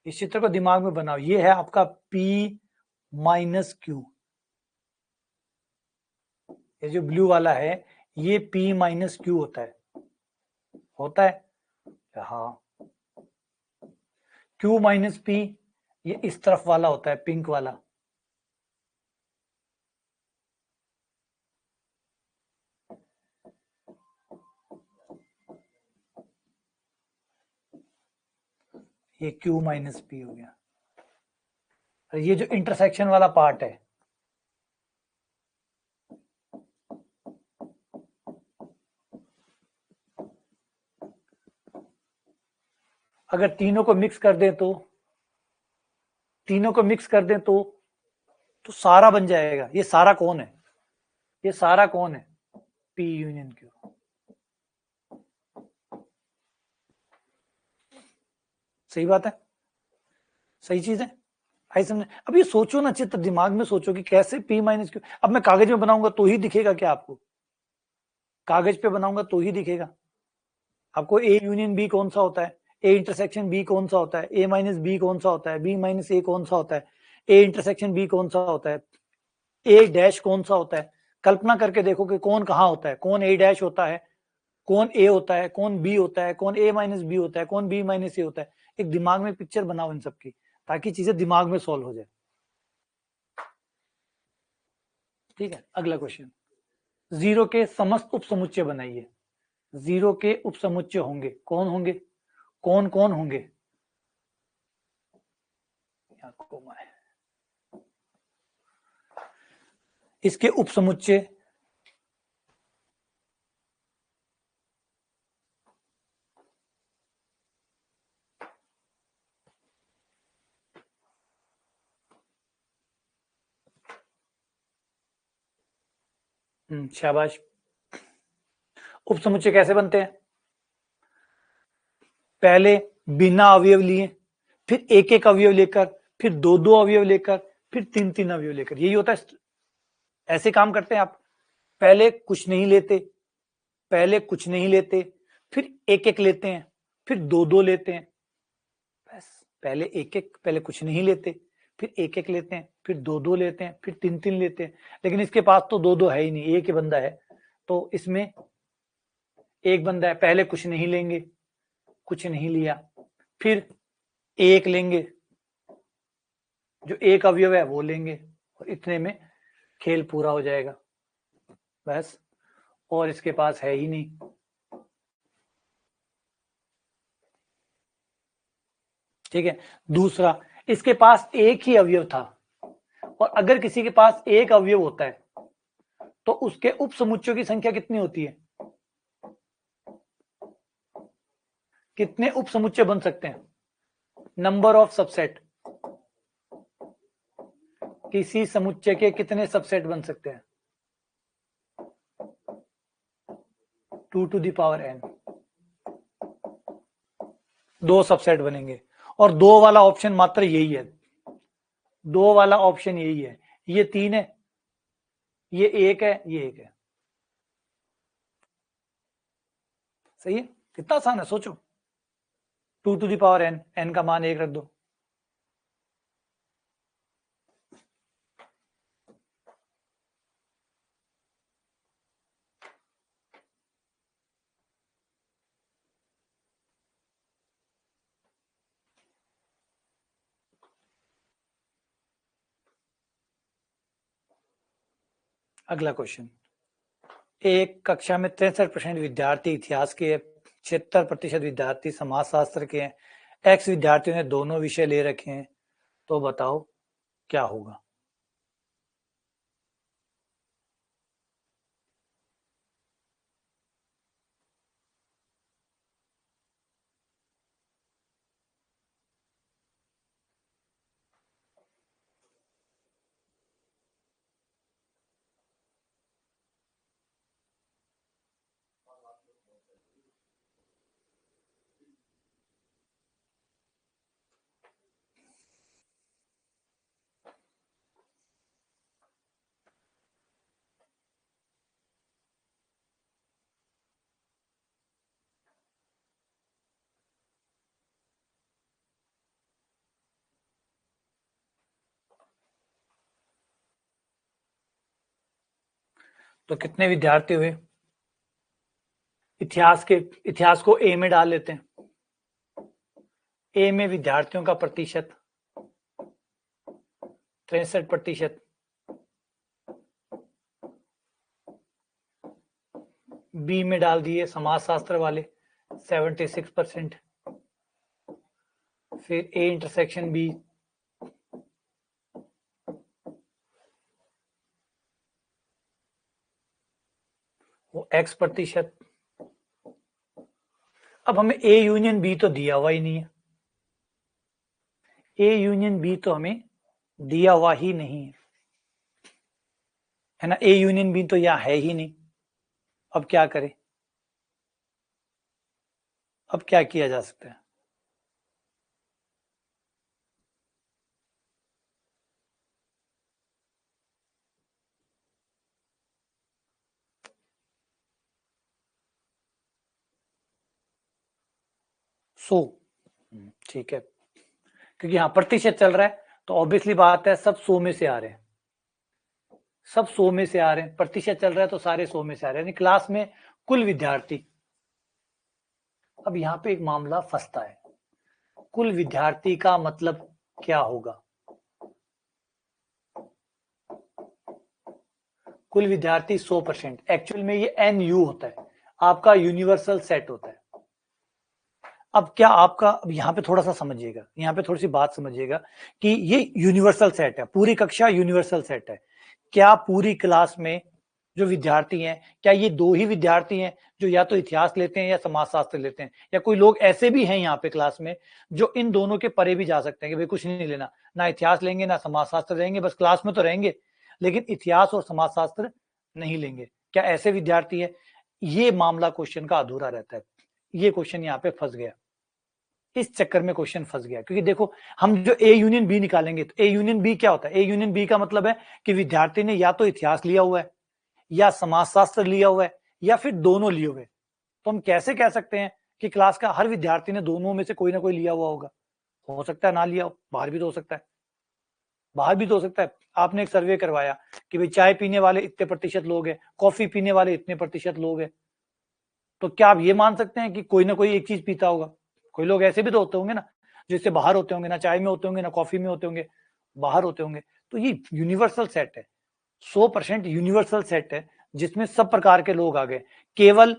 इस चित्र को दिमाग में बनाओ। ये है आपका P माइनस Q, ये जो ब्लू वाला है ये P माइनस Q होता है, होता है। हाँ, Q माइनस P ये इस तरफ वाला होता है, पिंक वाला। ये Q माइनस P हो गया। ये जो इंटरसेक्शन वाला पार्ट है, अगर तीनों को मिक्स कर दें तो, तीनों को मिक्स कर दें तो सारा बन जाएगा। ये सारा कौन है? ये सारा कौन है? P union Q। सही बात है, सही चीज है। आई समझ। अब ये सोचो ना, चित्र दिमाग में सोचो कि कैसे P माइनस Q। अब मैं कागज में बनाऊंगा तो ही दिखेगा क्या आपको? कागज पे बनाऊंगा तो ही दिखेगा आपको। ए यूनियन बी कौन सा होता है, ए इंटरसेक्शन बी कौन सा होता है, ए माइनस बी कौन सा होता है, बी माइनस ए कौन सा होता है, ए इंटरसेक्शन बी कौन सा होता है, ए डैश कौन सा होता है। कल्पना करके देखो कि कौन कहाँ होता है, कौन ए डैश होता है, कौन ए होता है, कौन बी होता है, कौन ए माइनस बी होता है, कौन बी माइनस ए होता है। एक दिमाग में पिक्चर बनाओ इन सबकी, ताकि चीजें दिमाग में सॉल्व हो जाए। ठीक है, अगला क्वेश्चन, जीरो के समस्त उपसमुच्चय बनाइए। जीरो के उपसमुच्चय होंगे, कौन होंगे, कौन कौन होंगे, यहाँ कोमा है, इसके उपसमुच्चय शाबाश। उपसमुच्चय कैसे बनते हैं, पहले बिना अवयव लिए, फिर एक एक अवयव लेकर, फिर दो दो अवयव लेकर, फिर तीन तीन अवयव लेकर, यही होता है। ऐसे काम करते हैं आप, पहले कुछ नहीं लेते, पहले कुछ नहीं लेते, फिर एक एक लेते हैं, फिर दो दो लेते हैं, बस। पहले एक एक, पहले कुछ नहीं लेते, फिर एक एक लेते हैं, फिर दो दो लेते हैं, फिर तीन तीन लेते हैं। लेकिन इसके पास तो दो दो है ही नहीं, एक ही बंदा है, तो इसमें एक बंदा है, पहले कुछ नहीं लेंगे, कुछ नहीं लिया, फिर एक लेंगे, जो एक अवयव है वो लेंगे, और इतने में खेल पूरा हो जाएगा, बस। और इसके पास है ही नहीं। ठीक है, दूसरा, इसके पास एक ही अवयव था, और अगर किसी के पास एक अवयव होता है तो उसके उपसमुच्चयों की संख्या कितनी होती है, कितने उपसमुच्चय बन सकते हैं, नंबर ऑफ सबसेट, किसी समुच्चय के कितने सबसेट बन सकते हैं, 2 to the power n, दो सबसेट बनेंगे। और दो वाला ऑप्शन मात्र यही है, दो वाला ऑप्शन यही है, ये तीन है, ये एक है, ये एक है। सही है, कितना आसान है, सोचो, 2 to the power n, n का मान एक रख दो। अगला क्वेश्चन, एक कक्षा में 63% विद्यार्थी इतिहास के, 76% विद्यार्थी समाजशास्त्र के हैं, एक्स विद्यार्थियों ने दोनों विषय ले रखे हैं, तो बताओ क्या होगा। तो कितने विद्यार्थी हुए, इतिहास को ए में डाल लेते हैं, ए में विद्यार्थियों का प्रतिशत 63%, बी में डाल दिए समाजशास्त्र वाले 76%, फिर ए इंटरसेक्शन बी वो x%। अब हमें ए यूनियन बी तो दिया हुआ ही नहीं है, ए यूनियन बी तो हमें दिया हुआ ही नहीं है ना, ए यूनियन बी तो यहां है ही नहीं। अब क्या करें, अब क्या किया जा सकता है, ठीक है, क्योंकि यहां प्रतिशत चल रहा है तो ऑब्वियसली बात है सब 100 में से आ रहे हैं, सब 100 में से आ रहे हैं, प्रतिशत चल रहा है तो सारे 100 में से आ रहे हैं, यानी क्लास में कुल विद्यार्थी अब यहाँ पे एक मामला फंसता है, कुल विद्यार्थी का मतलब क्या होगा? कुल विद्यार्थी 100%, एक्चुअल में ये NU होता है, आपका यूनिवर्सल सेट होता है। अब क्या आपका, अब यहाँ पे थोड़ा सा समझिएगा, यहाँ पे थोड़ी सी बात समझिएगा कि ये यूनिवर्सल सेट है, पूरी कक्षा यूनिवर्सल सेट है। क्या पूरी क्लास में जो विद्यार्थी हैं, क्या ये दो ही विद्यार्थी हैं जो या तो इतिहास लेते हैं या समाजशास्त्र लेते हैं, या कोई लोग ऐसे भी हैं यहाँ पे क्लास में जो इन दोनों के परे भी जा सकते हैं कि भाई कुछ नहीं लेना, ना इतिहास लेंगे ना समाजशास्त्र लेंगे, बस क्लास में तो रहेंगे लेकिन इतिहास और समाजशास्त्र नहीं लेंगे? क्या ऐसे विद्यार्थी है? ये मामला क्वेश्चन का अधूरा रहता है, ये क्वेश्चन यहाँ पे फंस गया, इस चक्कर में क्वेश्चन फंस गया। क्योंकि देखो, हम जो A यूनियन B निकालेंगे तो A यूनियन B क्या होता है? A यूनियन B का मतलब है कि विद्यार्थी ने या तो इतिहास लिया हुआ है या समाजशास्त्र लिया हुआ है या फिर दोनों लिए हुए। तो हम कैसे कह सकते हैं कि क्लास का हर विद्यार्थी ने दोनों में से कोई ना कोई लिया हुआ होगा? हो सकता है ना लिया हो, बाहर भी तो हो सकता है, बाहर भी तो हो सकता है। आपने एक सर्वे करवाया कि भाई चाय पीने वाले इतने प्रतिशत लोग हैं, कॉफी पीने वाले इतने प्रतिशत लोग हैं, तो क्या आप ये मान सकते हैं कि कोई ना कोई एक चीज पीता होगा? कोई लोग ऐसे भी तो होते होंगे ना, जिससे बाहर होते होंगे, ना चाय में होते होंगे ना कॉफी में होते होंगे, बाहर होते होंगे। तो ये यूनिवर्सल सेट है, 100% यूनिवर्सल सेट है, जिसमें सब प्रकार के लोग आ गए, केवल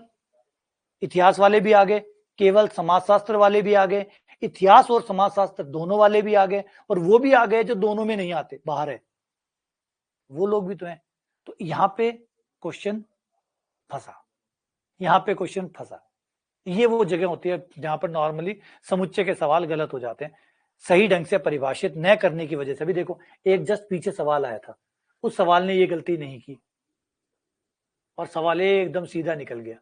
इतिहास वाले भी आ गए, केवल समाजशास्त्र वाले भी आ गए, इतिहास और समाजशास्त्र दोनों वाले भी आ गए, और वो भी आ गए जो दोनों में नहीं आते, बाहर है, वो लोग भी तो हैं। तो यहाँ पे क्वेश्चन फंसा, यहाँ पे क्वेश्चन फंसा। ये वो जगह होती है जहां पर नॉर्मली समुच्चय के सवाल गलत हो जाते हैं, सही ढंग से परिभाषित न करने की वजह से। भी देखो, एक जस्ट पीछे सवाल आया था, उस सवाल ने ये गलती नहीं की और सवाल एकदम सीधा निकल गया।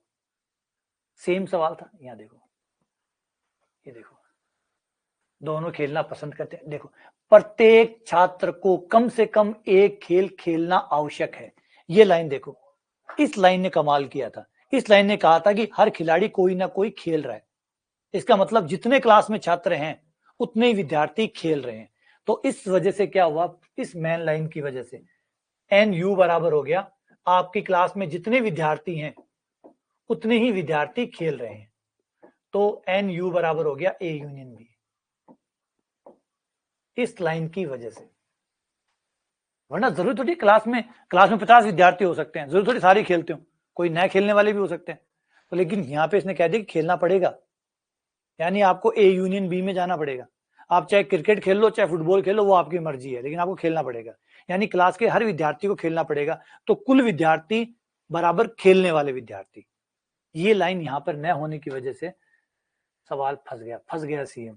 सेम सवाल था, यहाँ देखो, ये देखो, दोनों खेलना पसंद करते हैं। देखो, प्रत्येक छात्र को कम से कम एक खेल खेलना आवश्यक है। ये लाइन देखो, इस लाइन ने कमाल किया था। इस लाइन ने कहा था कि हर खिलाड़ी कोई ना कोई खेल रहा है, इसका मतलब जितने क्लास में छात्र हैं उतने ही विद्यार्थी खेल रहे हैं। तो इस वजह से क्या हुआ, इस मेन लाइन की वजह से NU बराबर हो गया, आपकी क्लास में जितने विद्यार्थी हैं उतने ही विद्यार्थी खेल रहे हैं। तो NU बराबर हो गया A यूनियन B, इस लाइन की वजह से। वरना जरूरी थोड़ी क्लास में 50 विद्यार्थी हो सकते हैं, जरूरी थोड़ी सारे खेलते हो, कोई नए खेलने वाले भी हो सकते हैं। तो लेकिन यहाँ पे इसने कह दिया कि खेलना पड़ेगा, यानी आपको A यूनियन B में जाना पड़ेगा। आप चाहे क्रिकेट खेल लो चाहे फुटबॉल खेल लो, वो आपकी मर्जी है, लेकिन आपको खेलना पड़ेगा। यानी क्लास के हर विद्यार्थी को खेलना पड़ेगा, तो कुल विद्यार्थी बराबर खेलने वाले विद्यार्थी। ये लाइन यहाँ पर न होने की वजह से सवाल फंस गया सीएम,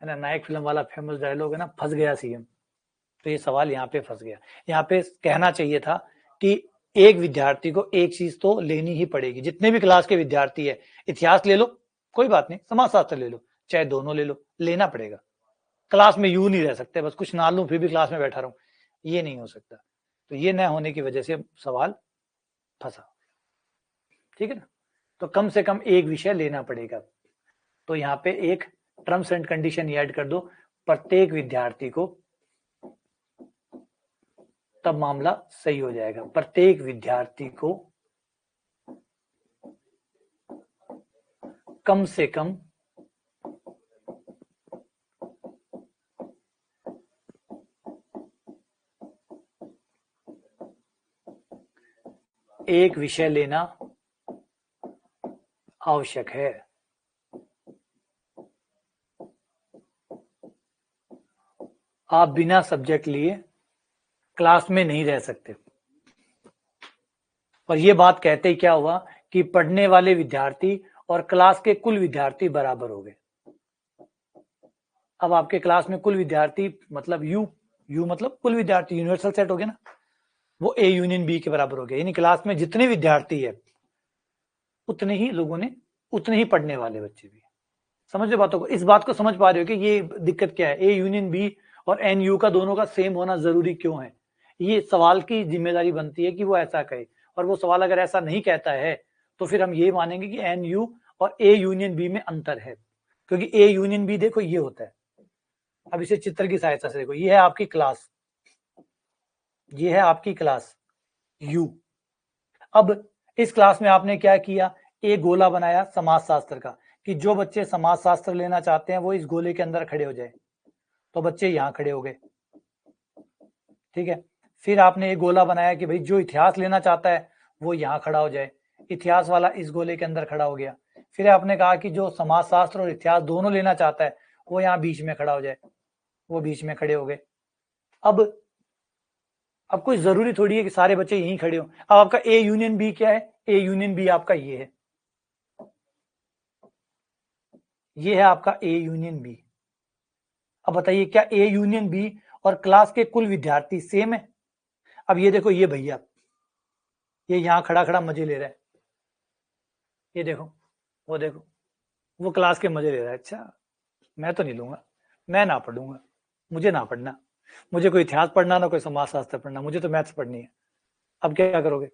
है ना, नायक फिल्म वाला फेमस डायलॉग है ना, फंस गया सीएम। तो ये सवाल यहाँ पे फंस गया। यहाँ पे कहना चाहिए था कि एक विद्यार्थी को एक चीज तो लेनी ही पड़ेगी, जितने भी क्लास के विद्यार्थी है, इतिहास ले लो कोई बात नहीं, समाजशास्त्र ले लो, चाहे दोनों ले लो, लेना पड़ेगा। क्लास में यूं नहीं रह सकते बस कुछ ना लूं फिर भी क्लास में बैठा रहूं, ये नहीं हो सकता। तो ये न होने की वजह से सवाल फंसा, ठीक है ना। तो कम से कम एक विषय लेना पड़ेगा। तो यहाँ पे एक टर्म्स एंड कंडीशन ऐड कर दो, प्रत्येक विद्यार्थी को, तब मामला सही हो जाएगा। प्रत्येक विद्यार्थी को कम से कम एक विषय लेना आवश्यक है। आप बिना सब्जेक्ट लिए क्लास में नहीं रह सकते। और ये बात कहते ही क्या हुआ कि पढ़ने वाले विद्यार्थी और क्लास के कुल विद्यार्थी बराबर हो गए। अब आपके क्लास में कुल विद्यार्थी मतलब यू मतलब कुल विद्यार्थी, यूनिवर्सल सेट हो गया ना, वो A यूनियन B के बराबर हो गया। यानी क्लास में जितने विद्यार्थी है उतने ही लोगों ने, उतने ही पढ़ने वाले बच्चे भी। समझ रहे बातों को, इस बात को समझ पा रहे हो कि ये दिक्कत क्या है, A यूनियन B और NU का दोनों का सेम होना जरूरी क्यों है। ये सवाल की जिम्मेदारी बनती है कि वो ऐसा कहे, और वो सवाल अगर ऐसा नहीं कहता है तो फिर हम ये मानेंगे कि NU और A यूनियन B में अंतर है। क्योंकि A यूनियन B देखो ये होता है, अब इसे चित्र की सहायता से देखो, ये है आपकी क्लास, ये है आपकी क्लास U। अब इस क्लास में आपने क्या किया, एक गोला बनाया समाजशास्त्र का कि जो बच्चे समाजशास्त्र लेना चाहते हैं वो इस गोले के अंदर खड़े हो जाए, तो बच्चे यहाँ खड़े हो गए, ठीक है। फिर आपने एक गोला बनाया कि भाई जो इतिहास लेना चाहता है वो यहाँ खड़ा हो जाए, इतिहास वाला इस गोले के अंदर खड़ा हो गया। फिर आपने कहा कि जो समाजशास्त्र और इतिहास दोनों लेना चाहता है वो यहाँ बीच में खड़ा हो जाए, वो बीच में खड़े हो गए। अब कोई जरूरी थोड़ी है कि सारे बच्चे यहीं खड़े हो। अब आपका ए यूनियन बी क्या है? ए यूनियन बी आपका ये है, ये है आपका ए यूनियन बी। अब बताइए क्या ए यूनियन बी और क्लास के कुल विद्यार्थी सेम है? अब ये देखो, ये भैया ये यहां खड़ा खड़ा मजे ले रहा है, ये देखो, वो देखो, वो क्लास के मजे ले रहा है। अच्छा, मैं तो नहीं लूंगा, मैं ना पढ़ूंगा, मुझे ना पढ़ना, मुझे कोई इतिहास पढ़ना ना कोई समाजशास्त्र पढ़ना, मुझे तो मैथ्स पढ़नी है। अब क्या करोगे?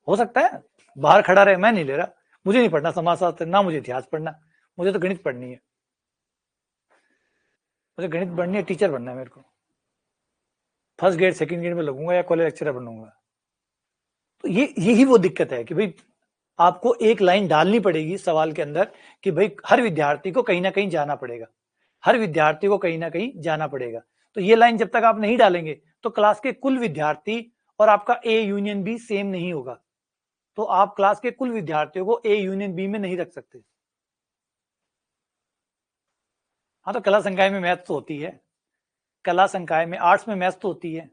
हो सकता है बाहर खड़ा रहे, मैं नहीं ले रहा, मुझे नहीं पढ़ना समाजशास्त्र, ना मुझे इतिहास पढ़ना, मुझे तो गणित पढ़नी है, मुझे गणित पढ़नी है, टीचर बनना है मेरे को, फर्स्ट ग्रेड सेकंड ग्रेड में लगूंगा या कॉलेज लेक्चरर बनूंगा। तो ये यही वो दिक्कत है कि भाई आपको एक लाइन डालनी पड़ेगी सवाल के अंदर कि भाई हर विद्यार्थी को कहीं ना कहीं जाना पड़ेगा, हर विद्यार्थी को कहीं ना कहीं जाना पड़ेगा। तो ये लाइन जब तक आप नहीं डालेंगे तो क्लास के कुल विद्यार्थी और आपका ए यूनियन बी सेम नहीं होगा, तो आप क्लास के कुल विद्यार्थियों को ए यूनियन बी में नहीं रख सकते। हाँ, तो कला संकाय में मैथ्स तो होती है, कला संकाय में आर्ट्स में मैथ्स तो होती है,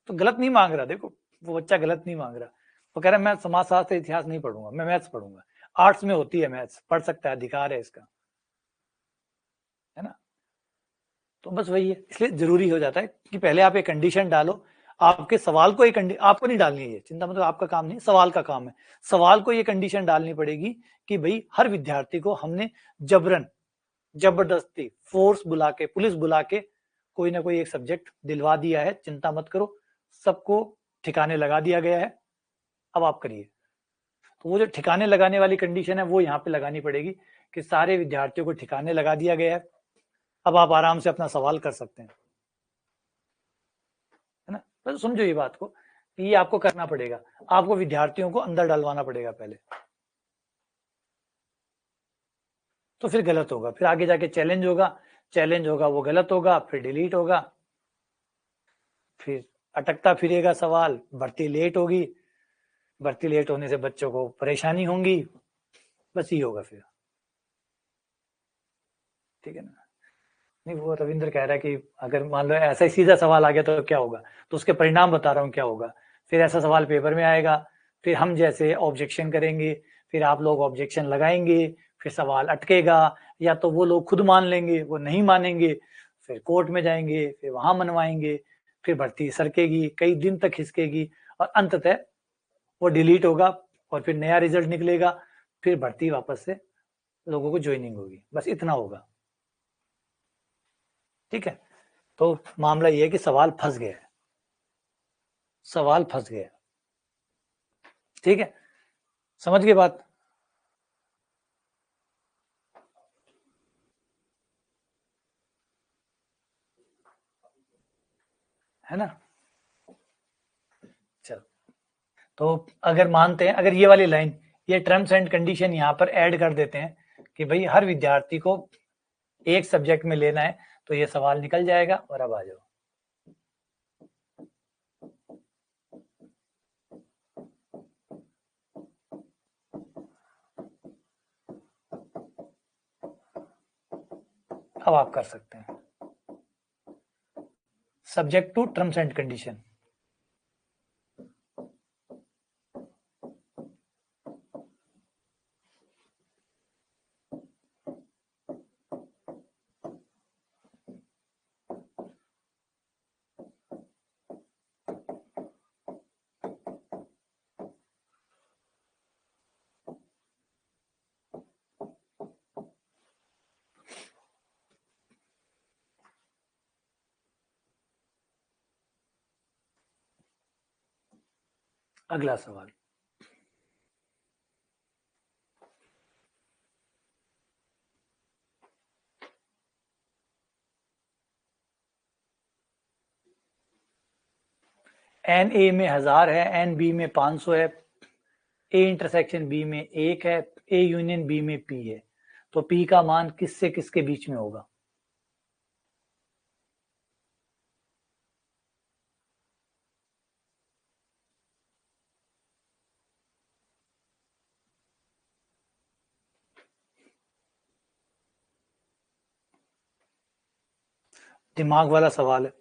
तो गलत नहीं मांग रहा। देखो, वो बच्चा गलत नहीं मांग रहा, वो कह रहा है मैं समाजशास्त्र इतिहास नहीं पढ़ूंगा, मैं मैथ्स पढ़ूंगा। आर्ट्स में होती है मैथ्स, पढ़ सकता है, अधिकार है इसका, है ना। तो बस वही है, इसलिए जरूरी हो जाता है कि पहले आप एक कंडीशन डालो। आपके सवाल को एक आपको नहीं डालनी है ये चिंता, मतलब आपका काम नहीं, सवाल का काम है। सवाल को ये कंडीशन डालनी पड़ेगी कि भाई हर विद्यार्थी को हमने जबरन, जबरदस्ती, फोर्स बुला के, पुलिस बुला के कोई ना कोई एक सब्जेक्ट दिलवा दिया है, चिंता मत करो, सबको ठिकाने लगा दिया गया है, अब आप करिए। तो वो जो ठिकाने लगाने वाली कंडीशन है वो यहाँ पे लगानी पड़ेगी कि सारे विद्यार्थियों को ठिकाने लगा दिया गया है, अब आप आराम से अपना सवाल कर सकते हैं, है ना। तो समझो ये बात को, ये आपको करना पड़ेगा, आपको विद्यार्थियों को अंदर डलवाना पड़ेगा पहले, तो फिर गलत होगा, फिर आगे जाके चैलेंज होगा, चैलेंज होगा वो गलत होगा, फिर डिलीट होगा, फिर अटकता फिरेगा सवाल, भर्ती लेट होगी, भर्ती लेट होने से बच्चों को परेशानी होंगी, बस ये होगा फिर, ठीक है ना। नहीं, वो रविंद्र कह रहा है कि अगर मान लो ऐसा ही सीधा सवाल आ गया तो क्या होगा, तो उसके परिणाम बता रहा हूँ क्या होगा। फिर ऐसा सवाल पेपर में आएगा, फिर हम जैसे ऑब्जेक्शन करेंगे, फिर आप लोग ऑब्जेक्शन लगाएंगे, फिर सवाल अटकेगा, या तो वो लोग खुद मान लेंगे, वो नहीं मानेंगे, फिर कोर्ट में जाएंगे, फिर वहां मनवाएंगे, फिर भर्ती सरकेगी, कई दिन तक खिसकेगी, और अंततः वो डिलीट होगा, और फिर नया रिजल्ट निकलेगा, फिर भर्ती वापस से लोगों को ज्वाइनिंग होगी, बस इतना होगा, ठीक है। तो मामला ये है कि सवाल फंस गया है, सवाल फंस गया, ठीक है, समझ गए बात। है ना। चलो, तो अगर मानते हैं, अगर ये वाली लाइन, ये टर्म्स एंड कंडीशन यहाँ पर ऐड कर देते हैं कि भाई हर विद्यार्थी को एक सब्जेक्ट में लेना है, तो ये सवाल निकल जाएगा। और अब आ जाओ, अब आप कर सकते हैं, subject to terms and condition. अगला सवाल, एन ए में 1000 है, एन बी में 500 है, ए इंटरसेक्शन बी में 1 है, ए यूनियन बी में पी है, तो पी का मान किससे किसके बीच में होगा? दिमाग वाला सवाल है।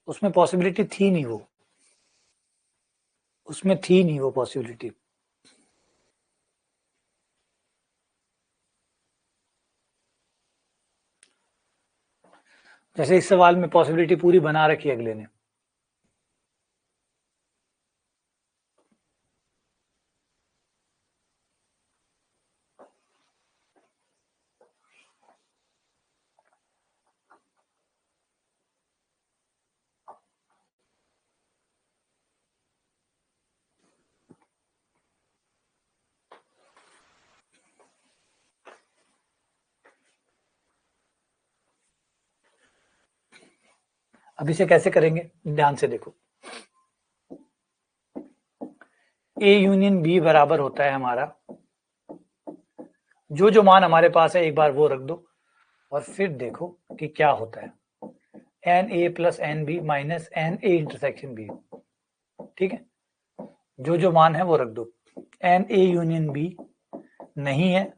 उसमें पॉसिबिलिटी थी नहीं, वो उसमें थी नहीं वो पॉसिबिलिटी। जैसे इस सवाल में पॉसिबिलिटी पूरी बना रखी है अगले ने। अब इसे कैसे करेंगे, ध्यान से देखो। ए यूनियन बी बराबर होता है हमारा, जो मान हमारे पास है एक बार वो रख दो, और फिर देखो कि क्या होता है। N A plus N B minus N A intersection B, ठीक है। जो मान है वो रख दो। एन ए यूनियन बी नहीं है,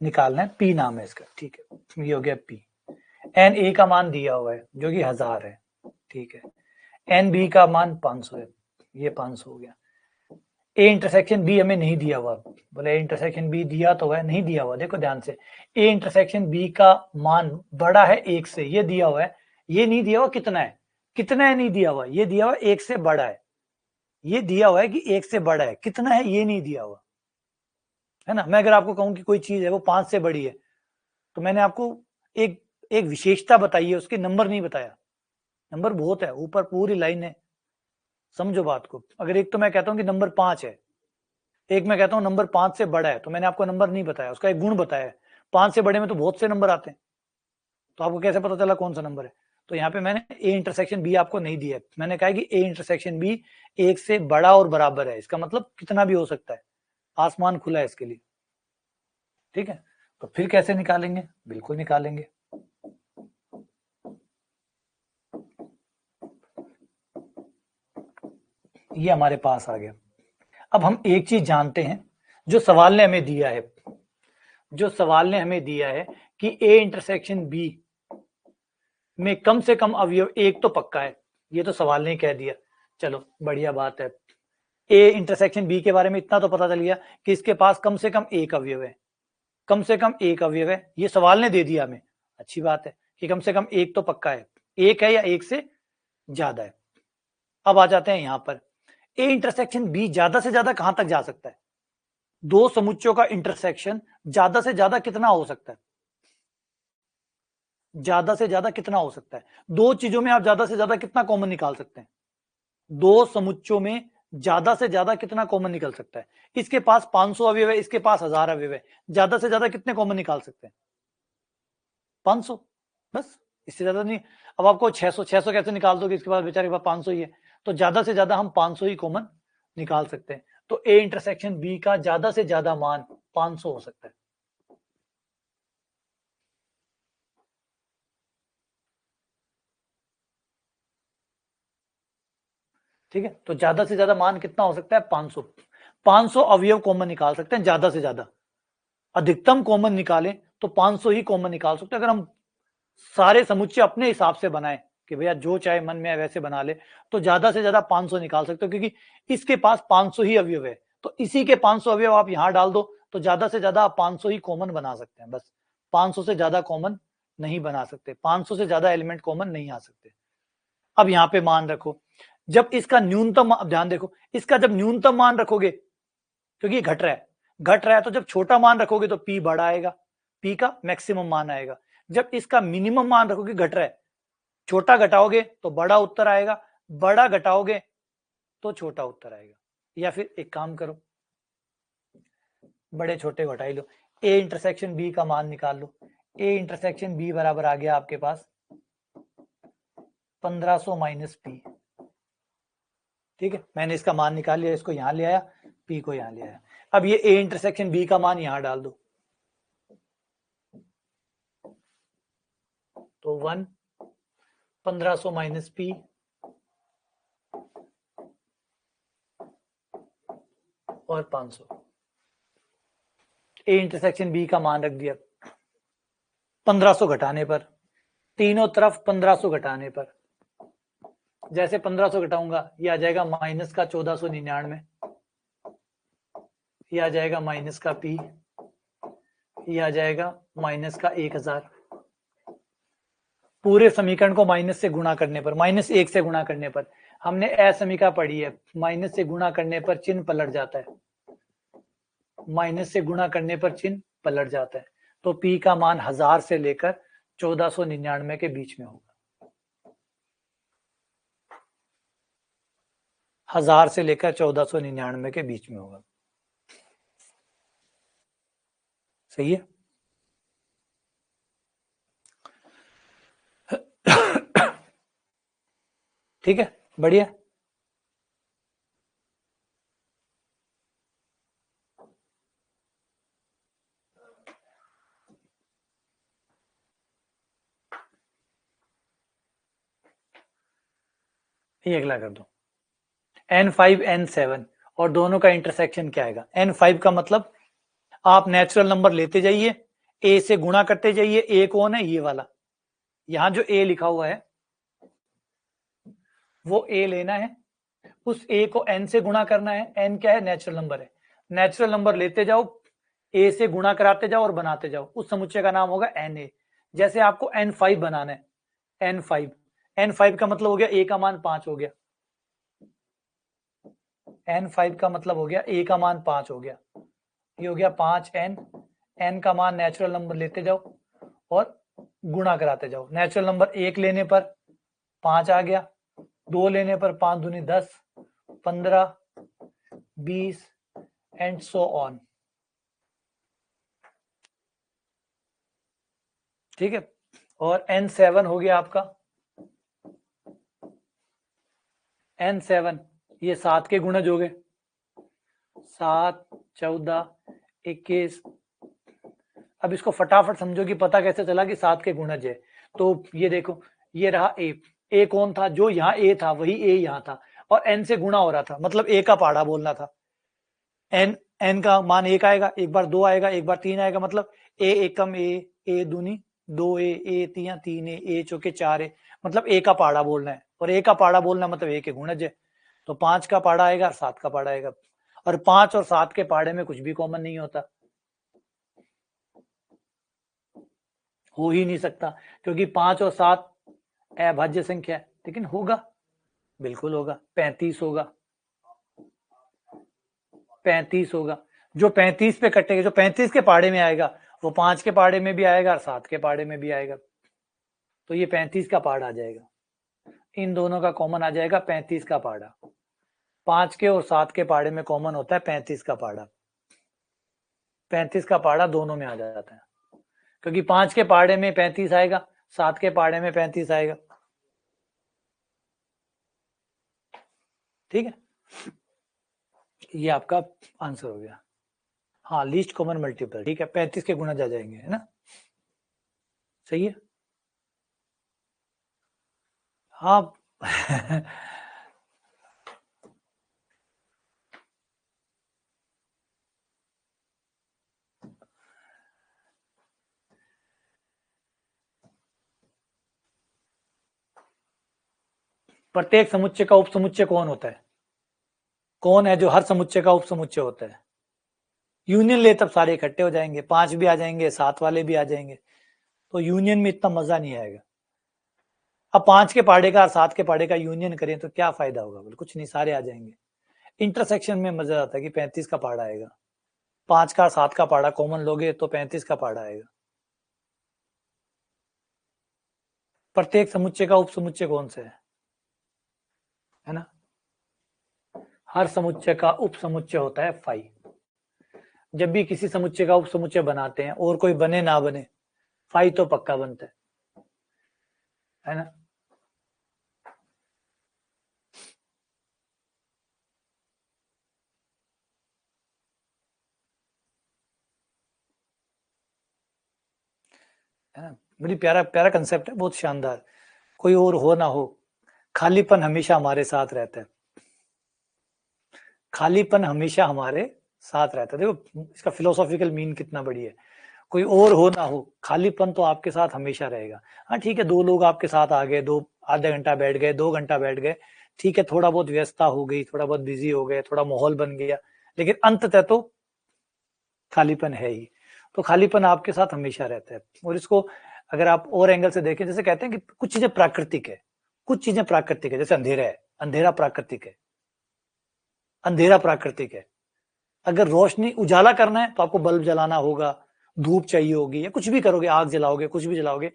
निकालना है, पी नाम है इसका, ठीक है, ये हो गया पी। एन ए का मान दिया हुआ है जो कि 1000 है, ठीक है। एन बी का मान 500 है, ये 500 हो गया। ए इंटरसेक्शन बी हमें नहीं दिया हुआ, बोले ए इंटरसेक्शन बी दिया तो है, नहीं दिया हुआ। देखो ध्यान से, ए इंटरसेक्शन बी का मान बड़ा है 1 से, ये दिया हुआ है। ये नहीं दिया हुआ कितना है, कितना है नहीं दिया हुआ, ये दिया हुआ 1 से बड़ा है। ये दिया हुआ है कि 1 से बड़ा है, कितना है ये नहीं दिया हुआ है ना। मैं अगर आपको कहूं कि कोई चीज है वो 5 से बड़ी है, तो मैंने आपको एक एक विशेषता बताई है, उसके नंबर नहीं बताया। नंबर बहुत है, ऊपर पूरी लाइन है, समझो बात को। अगर एक तो मैं कहता हूं कि नंबर 5 है, एक मैं कहता हूं नंबर 5 से बड़ा है, तो मैंने आपको नंबर नहीं बताया, उसका एक गुण बताया है। 5 से बड़े में तो बहुत से नंबर आते हैं, तो आपको कैसे पता चला कौन सा नंबर है? तो यहाँ पे मैंने ए इंटरसेक्शन बी आपको नहीं दिया है, मैंने कहा कि ए इंटरसेक्शन बी 1 से बड़ा और बराबर है, इसका मतलब कितना भी हो सकता है, आसमान खुला है इसके लिए, ठीक है। तो फिर कैसे निकालेंगे, बिल्कुल निकालेंगे। ये हमारे पास आ गया। अब हम एक चीज जानते हैं, जो सवाल ने हमें दिया है, जो सवाल ने हमें दिया है कि ए इंटरसेक्शन बी में कम से कम अवयव एक तो पक्का है, ये तो सवाल ने कह दिया। चलो बढ़िया बात है, ए इंटरसेक्शन बी के बारे में इतना तो पता चल गया कि इसके पास कम से कम एक अवयव है, कम से कम एक अवयव है, ये सवाल ने दे दिया हमें। अच्छी बात है कि कम से कम एक तो पक्का है, एक है या एक से ज्यादा है। अब आ जाते हैं यहां पर, ए इंटरसेक्शन बी ज्यादा से ज्यादा कहां तक जा सकता है? दो समुच्चयों का इंटरसेक्शन ज्यादा से ज्यादा कितना हो सकता है? ज्यादा से ज्यादा कितना हो सकता है? दो चीजों में आप ज्यादा से ज्यादा कितना कॉमन निकाल सकते हैं? दो समुच्चयों में ज्यादा से ज्यादा कितना कॉमन निकल सकता है? इसके पास 500 अवयव है, इसके पास 1000 अवयव है, ज्यादा से ज्यादा कितने कॉमन निकाल सकते हैं? 500, बस, इससे ज्यादा नहीं। अब आपको 600 कैसे निकाल दोगे, इसके पास बेचारे के पास 500 ही है, तो ज्यादा से ज्यादा हम 500 ही कॉमन निकाल सकते हैं। तो ए इंटरसेक्शन बी का ज्यादा से ज्यादा मान 500 हो सकता है। ठीक है, तो ज्यादा से ज्यादा मान कितना हो सकता है? 500। 500 अवयव कॉमन निकाल सकते हैं ज्यादा से ज्यादा। अधिकतम कॉमन निकालें तो 500 ही कॉमन निकाल सकते हैं। अगर हम सारे समुच्चय अपने हिसाब से बनाए कि भैया जो चाहे मन में वैसे बना ले, तो ज्यादा से ज्यादा 500 निकाल सकते हो, क्योंकि इसके पास 500 ही अवयव है, तो इसी के 500 अवयव आप यहां डाल दो, तो ज्यादा से ज्यादा आप 500 ही कॉमन बना सकते हैं, बस। 500 से ज्यादा कॉमन नहीं बना सकते, 500 से ज्यादा एलिमेंट कॉमन नहीं आ सकते। अब यहां पे मान रखो, जब इसका न्यूनतम, ध्यान देखो, इसका जब न्यूनतम मान रखोगे, क्योंकि ये घट रहा है, तो जब छोटा मान रखोगे तो पी बड़ा आएगा, पी का मैक्सिमम मान आएगा। जब इसका मिनिमम मान रखोगे घट रहा है, छोटा घटाओगे तो बड़ा उत्तर आएगा, बड़ा घटाओगे तो छोटा उत्तर आएगा। या फिर एक काम करो, बड़े छोटे घटाई लो, ए इंटरसेक्शन बी का मान निकाल लो। ए इंटरसेक्शन बी बराबर आ गया आपके पास 1500 माइनस पी। ठीक है, मैंने इसका मान निकाल लिया, इसको यहां ले आया, पी को यहां ले आया। अब ये ए इंटरसेक्शन बी का मान यहां डाल दो, तो 1 1500 माइनस पी और 500। ए इंटरसेक्शन बी का मान रख दिया 1500 घटाने पर, तीनों तरफ 1500 घटाने पर, जैसे 1500 घटाऊंगा ये आ जाएगा माइनस का 1499, ये आ जाएगा माइनस का पी, ये आ जाएगा माइनस का 1000। पूरे समीकरण को माइनस से गुणा करने पर, -1 से गुणा करने पर, हमने असमीका पढ़ी है, माइनस से गुणा करने पर चिन्ह पलट जाता है, माइनस से गुणा करने पर चिन्ह पलट जाता है। तो पी का मान 1000 से लेकर 1499 के बीच में होगा, 1000 से लेकर 1499 के बीच में होगा। सही है। ठीक है, बढ़िया। ये अगला कर दो, N5 N7 और दोनों का इंटरसेक्शन क्या आएगा। N5 का मतलब आप नेचुरल नंबर लेते जाइए, ए से गुणा करते जाइए। ए कौन है, ये वाला, यहां जो ए लिखा हुआ है वो ए लेना है, उस ए को एन से गुणा करना है। एन क्या है, नेचुरल नंबर है। नेचुरल नंबर लेते जाओ, ए से गुणा कराते जाओ और बनाते जाओ, उस समुच्चय का नाम होगा एन ए। जैसे आपको N5 बनाना है, N5 का मतलब हो गया ए का मान 5 हो गया, N5 का मतलब हो गया ए का मान 5 हो गया, ये हो गया 5n। n का मान नेचुरल नंबर लेते जाओ और गुणा कराते जाओ। नेचुरल नंबर 1 लेने पर 5 आ गया, 2 लेने पर 5 दूनी 10, 15, 20 एंड सो ऑन। ठीक है, और N7 हो गया आपका, N7 ये 7 के गुणज हो गए, 7, 14, 21। अब इसको फटाफट समझो कि पता कैसे चला कि 7 के गुणज है। तो ये देखो, ये रहा ए कौन था, जो यहाँ ए था वही ए यहाँ था, और n से गुणा हो रहा था, मतलब ए का पहाड़ा बोलना था। n का मान 1 आएगा, एक बार 2 आएगा, एक बार 3 आएगा, मतलब ए एकम ए दूनी 2 ए तिया 3 ए चौके 4 ए, मतलब ए का पहाड़ा बोलना है। और ए का पहाड़ा बोलना मतलब ए के गुणज है, तो 5 का पहाड़ा आएगा और 7 का पहाड़ा आएगा। और 5 और 7 के पहाड़े में कुछ भी कॉमन नहीं होता, हो ही नहीं सकता, क्योंकि 5 और 7 अभाज्य संख्या है। लेकिन होगा, बिल्कुल होगा, 35 होगा, 35 होगा। जो 35 पे कटेगा, जो 35 के पहाड़े में आएगा वो 5 के पहाड़े में भी आएगा और 7 के पहाड़े में भी आएगा, तो ये 35 का पहाड़ा आ जाएगा। इन दोनों का कॉमन आ जाएगा 35 का पहाड़ा। 5 के और 7 के पहाड़े में कॉमन होता है 35 का पहाड़ा। 35 का पहाड़ा दोनों में आ जाता है, क्योंकि 5 के पहाड़े में 35 आएगा, 7 के पहाड़े में 35 आएगा। ठीक है, ये आपका आंसर हो गया। हाँ, लीस्ट कॉमन मल्टीपल, ठीक है, 35 के गुणज आ जाएंगे, है ना। सही है। हाँ प्रत्येक समुच्चय का उपसमुच्चय कौन होता है, कौन है जो हर समुच्चय का उपसमुच्चय होता है। यूनियन ले तब सारे इकट्ठे हो जाएंगे, 5 भी आ जाएंगे, 7 वाले भी आ जाएंगे, तो यूनियन में इतना मजा नहीं आएगा। अब 5 के पहाड़े का और 7 के पहाड़े का यूनियन करें तो क्या फायदा होगा, बोले कुछ नहीं, सारे आ जाएंगे। इंटरसेक्शन में मजा आता है कि 35 का पहाड़ा आएगा, 5 का 7 का पहाड़ा कॉमन लोगे तो 35 का पहाड़ा आएगा। प्रत्येक समुच्चय का उपसमुच्चय कौन सा है ना? हर समुच्चय का उपसमुच्चय होता है फाई। जब भी किसी समुच्चय का उपसमुच्चय बनाते हैं, और कोई बने ना बने, फाई तो पक्का बनता है ना? है ना? बड़ी प्यारा प्यारा कंसेप्ट है, बहुत शानदार। कोई और हो ना हो, खालीपन हमेशा हमारे साथ रहता है। खालीपन हमेशा हमारे साथ रहता है। देखो इसका फिलोसॉफिकल मीन कितना बड़ी है। कोई और हो ना हो, खालीपन तो आपके साथ हमेशा रहेगा। हाँ ठीक है, दो लोग आपके साथ आ गए, दो आधा घंटा बैठ गए, 2 घंटा बैठ गए, ठीक है, थोड़ा बहुत व्यस्तता हो गई, थोड़ा बहुत बिजी हो गए, थोड़ा माहौल बन गया, लेकिन अंततः तो खालीपन है ही। तो खालीपन आपके साथ हमेशा रहता है। और इसको अगर आप और एंगल से देखें, जैसे कहते हैं कि कुछ चीजें प्राकृतिक है, कुछ चीजें प्राकृतिक है, जैसे अंधेरा है, अंधेरा प्राकृतिक है, अंधेरा प्राकृतिक है। अगर रोशनी उजाला करना है तो आपको बल्ब जलाना होगा, धूप चाहिए होगी, या कुछ भी करोगे, आग जलाओगे, कुछ भी जलाओगे,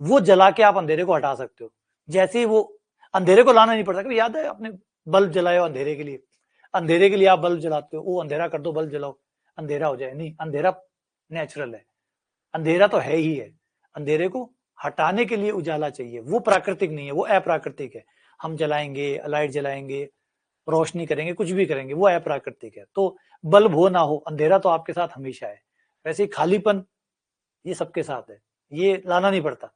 वो जला के आप अंधेरे को हटा सकते हो। जैसे ही वो अंधेरे को लाना नहीं पड़ता। कभी याद है आपने बल्ब जलाए हो अंधेरे के लिए? अंधेरे के लिए आप बल्ब जलाते हो, वो अंधेरा कर दो, बल्ब जलाओ, अंधेरा हो जाए? नहीं, अंधेरा नेचुरल है, अंधेरा तो है ही है। अंधेरे को हटाने के लिए उजाला चाहिए, वो प्राकृतिक नहीं है, वो अप्राकृतिक है। हम जलाएंगे, लाइट जलाएंगे, रोशनी करेंगे, कुछ भी करेंगे, वो अप्राकृतिक है। तो बल्ब हो ना हो, अंधेरा तो आपके साथ हमेशा है। वैसे ही खालीपन ये सबके साथ है, ये लाना नहीं पड़ता।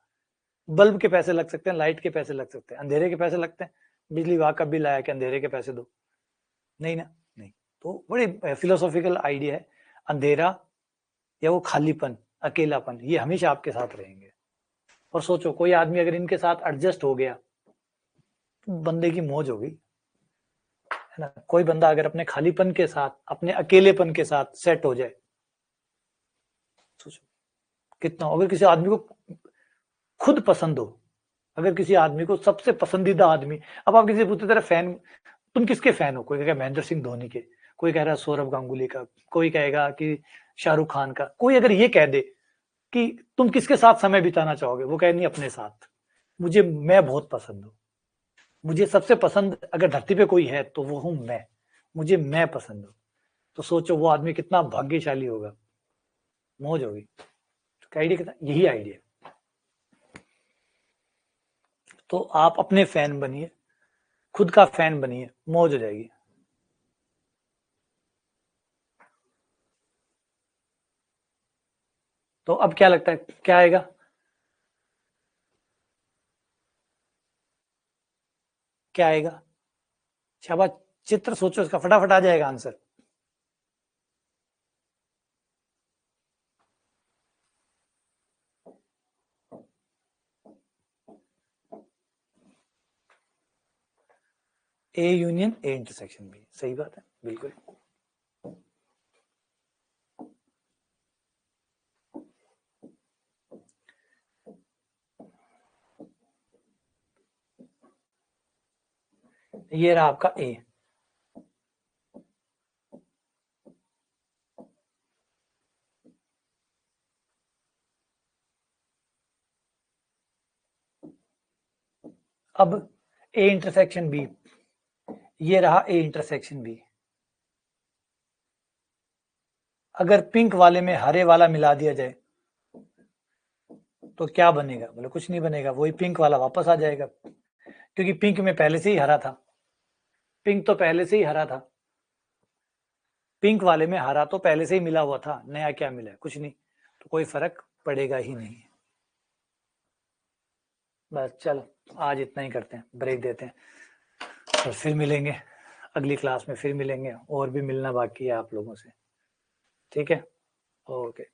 बल्ब के पैसे लग सकते हैं, लाइट के पैसे लग सकते हैं, अंधेरे के पैसे लगते हैं। बिजली विभाग का बिल आया कि अंधेरे के पैसे दो, नहीं ना, नहीं। तो बड़ी फिलोसॉफिकल आइडिया है। अंधेरा या वो खालीपन, अकेलापन, ये हमेशा आपके साथ रहेंगे। और सोचो कोई आदमी अगर इनके साथ एडजस्ट हो गया तो बंदे की मौज हो गई, है ना? कोई बंदा अगर अपने खालीपन के साथ, अपने अकेलेपन के साथ सेट हो जाए, सोचो कितना। अगर किसी आदमी को खुद पसंद हो, अगर किसी आदमी को सबसे पसंदीदा आदमी, अब आप किसी से पूछते तेरा फैन, तुम किसके फैन हो? कोई कहेगा महेंद्र सिंह धोनी के, कोई कह रहा है सौरभ गांगुली का, कोई कहेगा कि शाहरुख खान का। कोई अगर ये कह दे कि तुम किसके साथ समय बिताना चाहोगे, वो कहे नहीं अपने साथ, मुझे मैं बहुत पसंद हूँ, मुझे सबसे पसंद अगर धरती पे कोई है तो वो हूं मैं, मुझे मैं पसंद हूँ। तो सोचो वो आदमी कितना भाग्यशाली होगा, मौज होगी। तो आइडिया कितना, यही आइडिया। तो आप अपने फैन बनिए, खुद का फैन बनिए, मौज हो जाएगी। तो अब क्या लगता है, क्या आएगा? क्या आएगा? शाबाश, चित्र सोचो, इसका फटाफट आ जाएगा answer. A union A intersection B, सही बात है, बिल्कुल। ये रहा आपका ए। अब ए इंटरसेक्शन बी, ये रहा ए इंटरसेक्शन बी। अगर पिंक वाले में हरे वाला मिला दिया जाए तो क्या बनेगा? बोले कुछ नहीं बनेगा, वही पिंक वाला वापस आ जाएगा, क्योंकि पिंक में पहले से ही हरा था, पिंक तो पहले से ही हरा था, पिंक वाले में हरा तो पहले से ही मिला हुआ था, नया क्या मिला? कुछ नहीं, तो कोई फर्क पड़ेगा ही नहीं। बस चलो, आज इतना ही करते हैं, ब्रेक देते हैं, और फिर मिलेंगे अगली क्लास में, फिर मिलेंगे, और भी मिलना बाकी है आप लोगों से, ठीक है? ओके।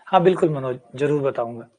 हाँ बिल्कुल मनोज, जरूर बताऊंगा।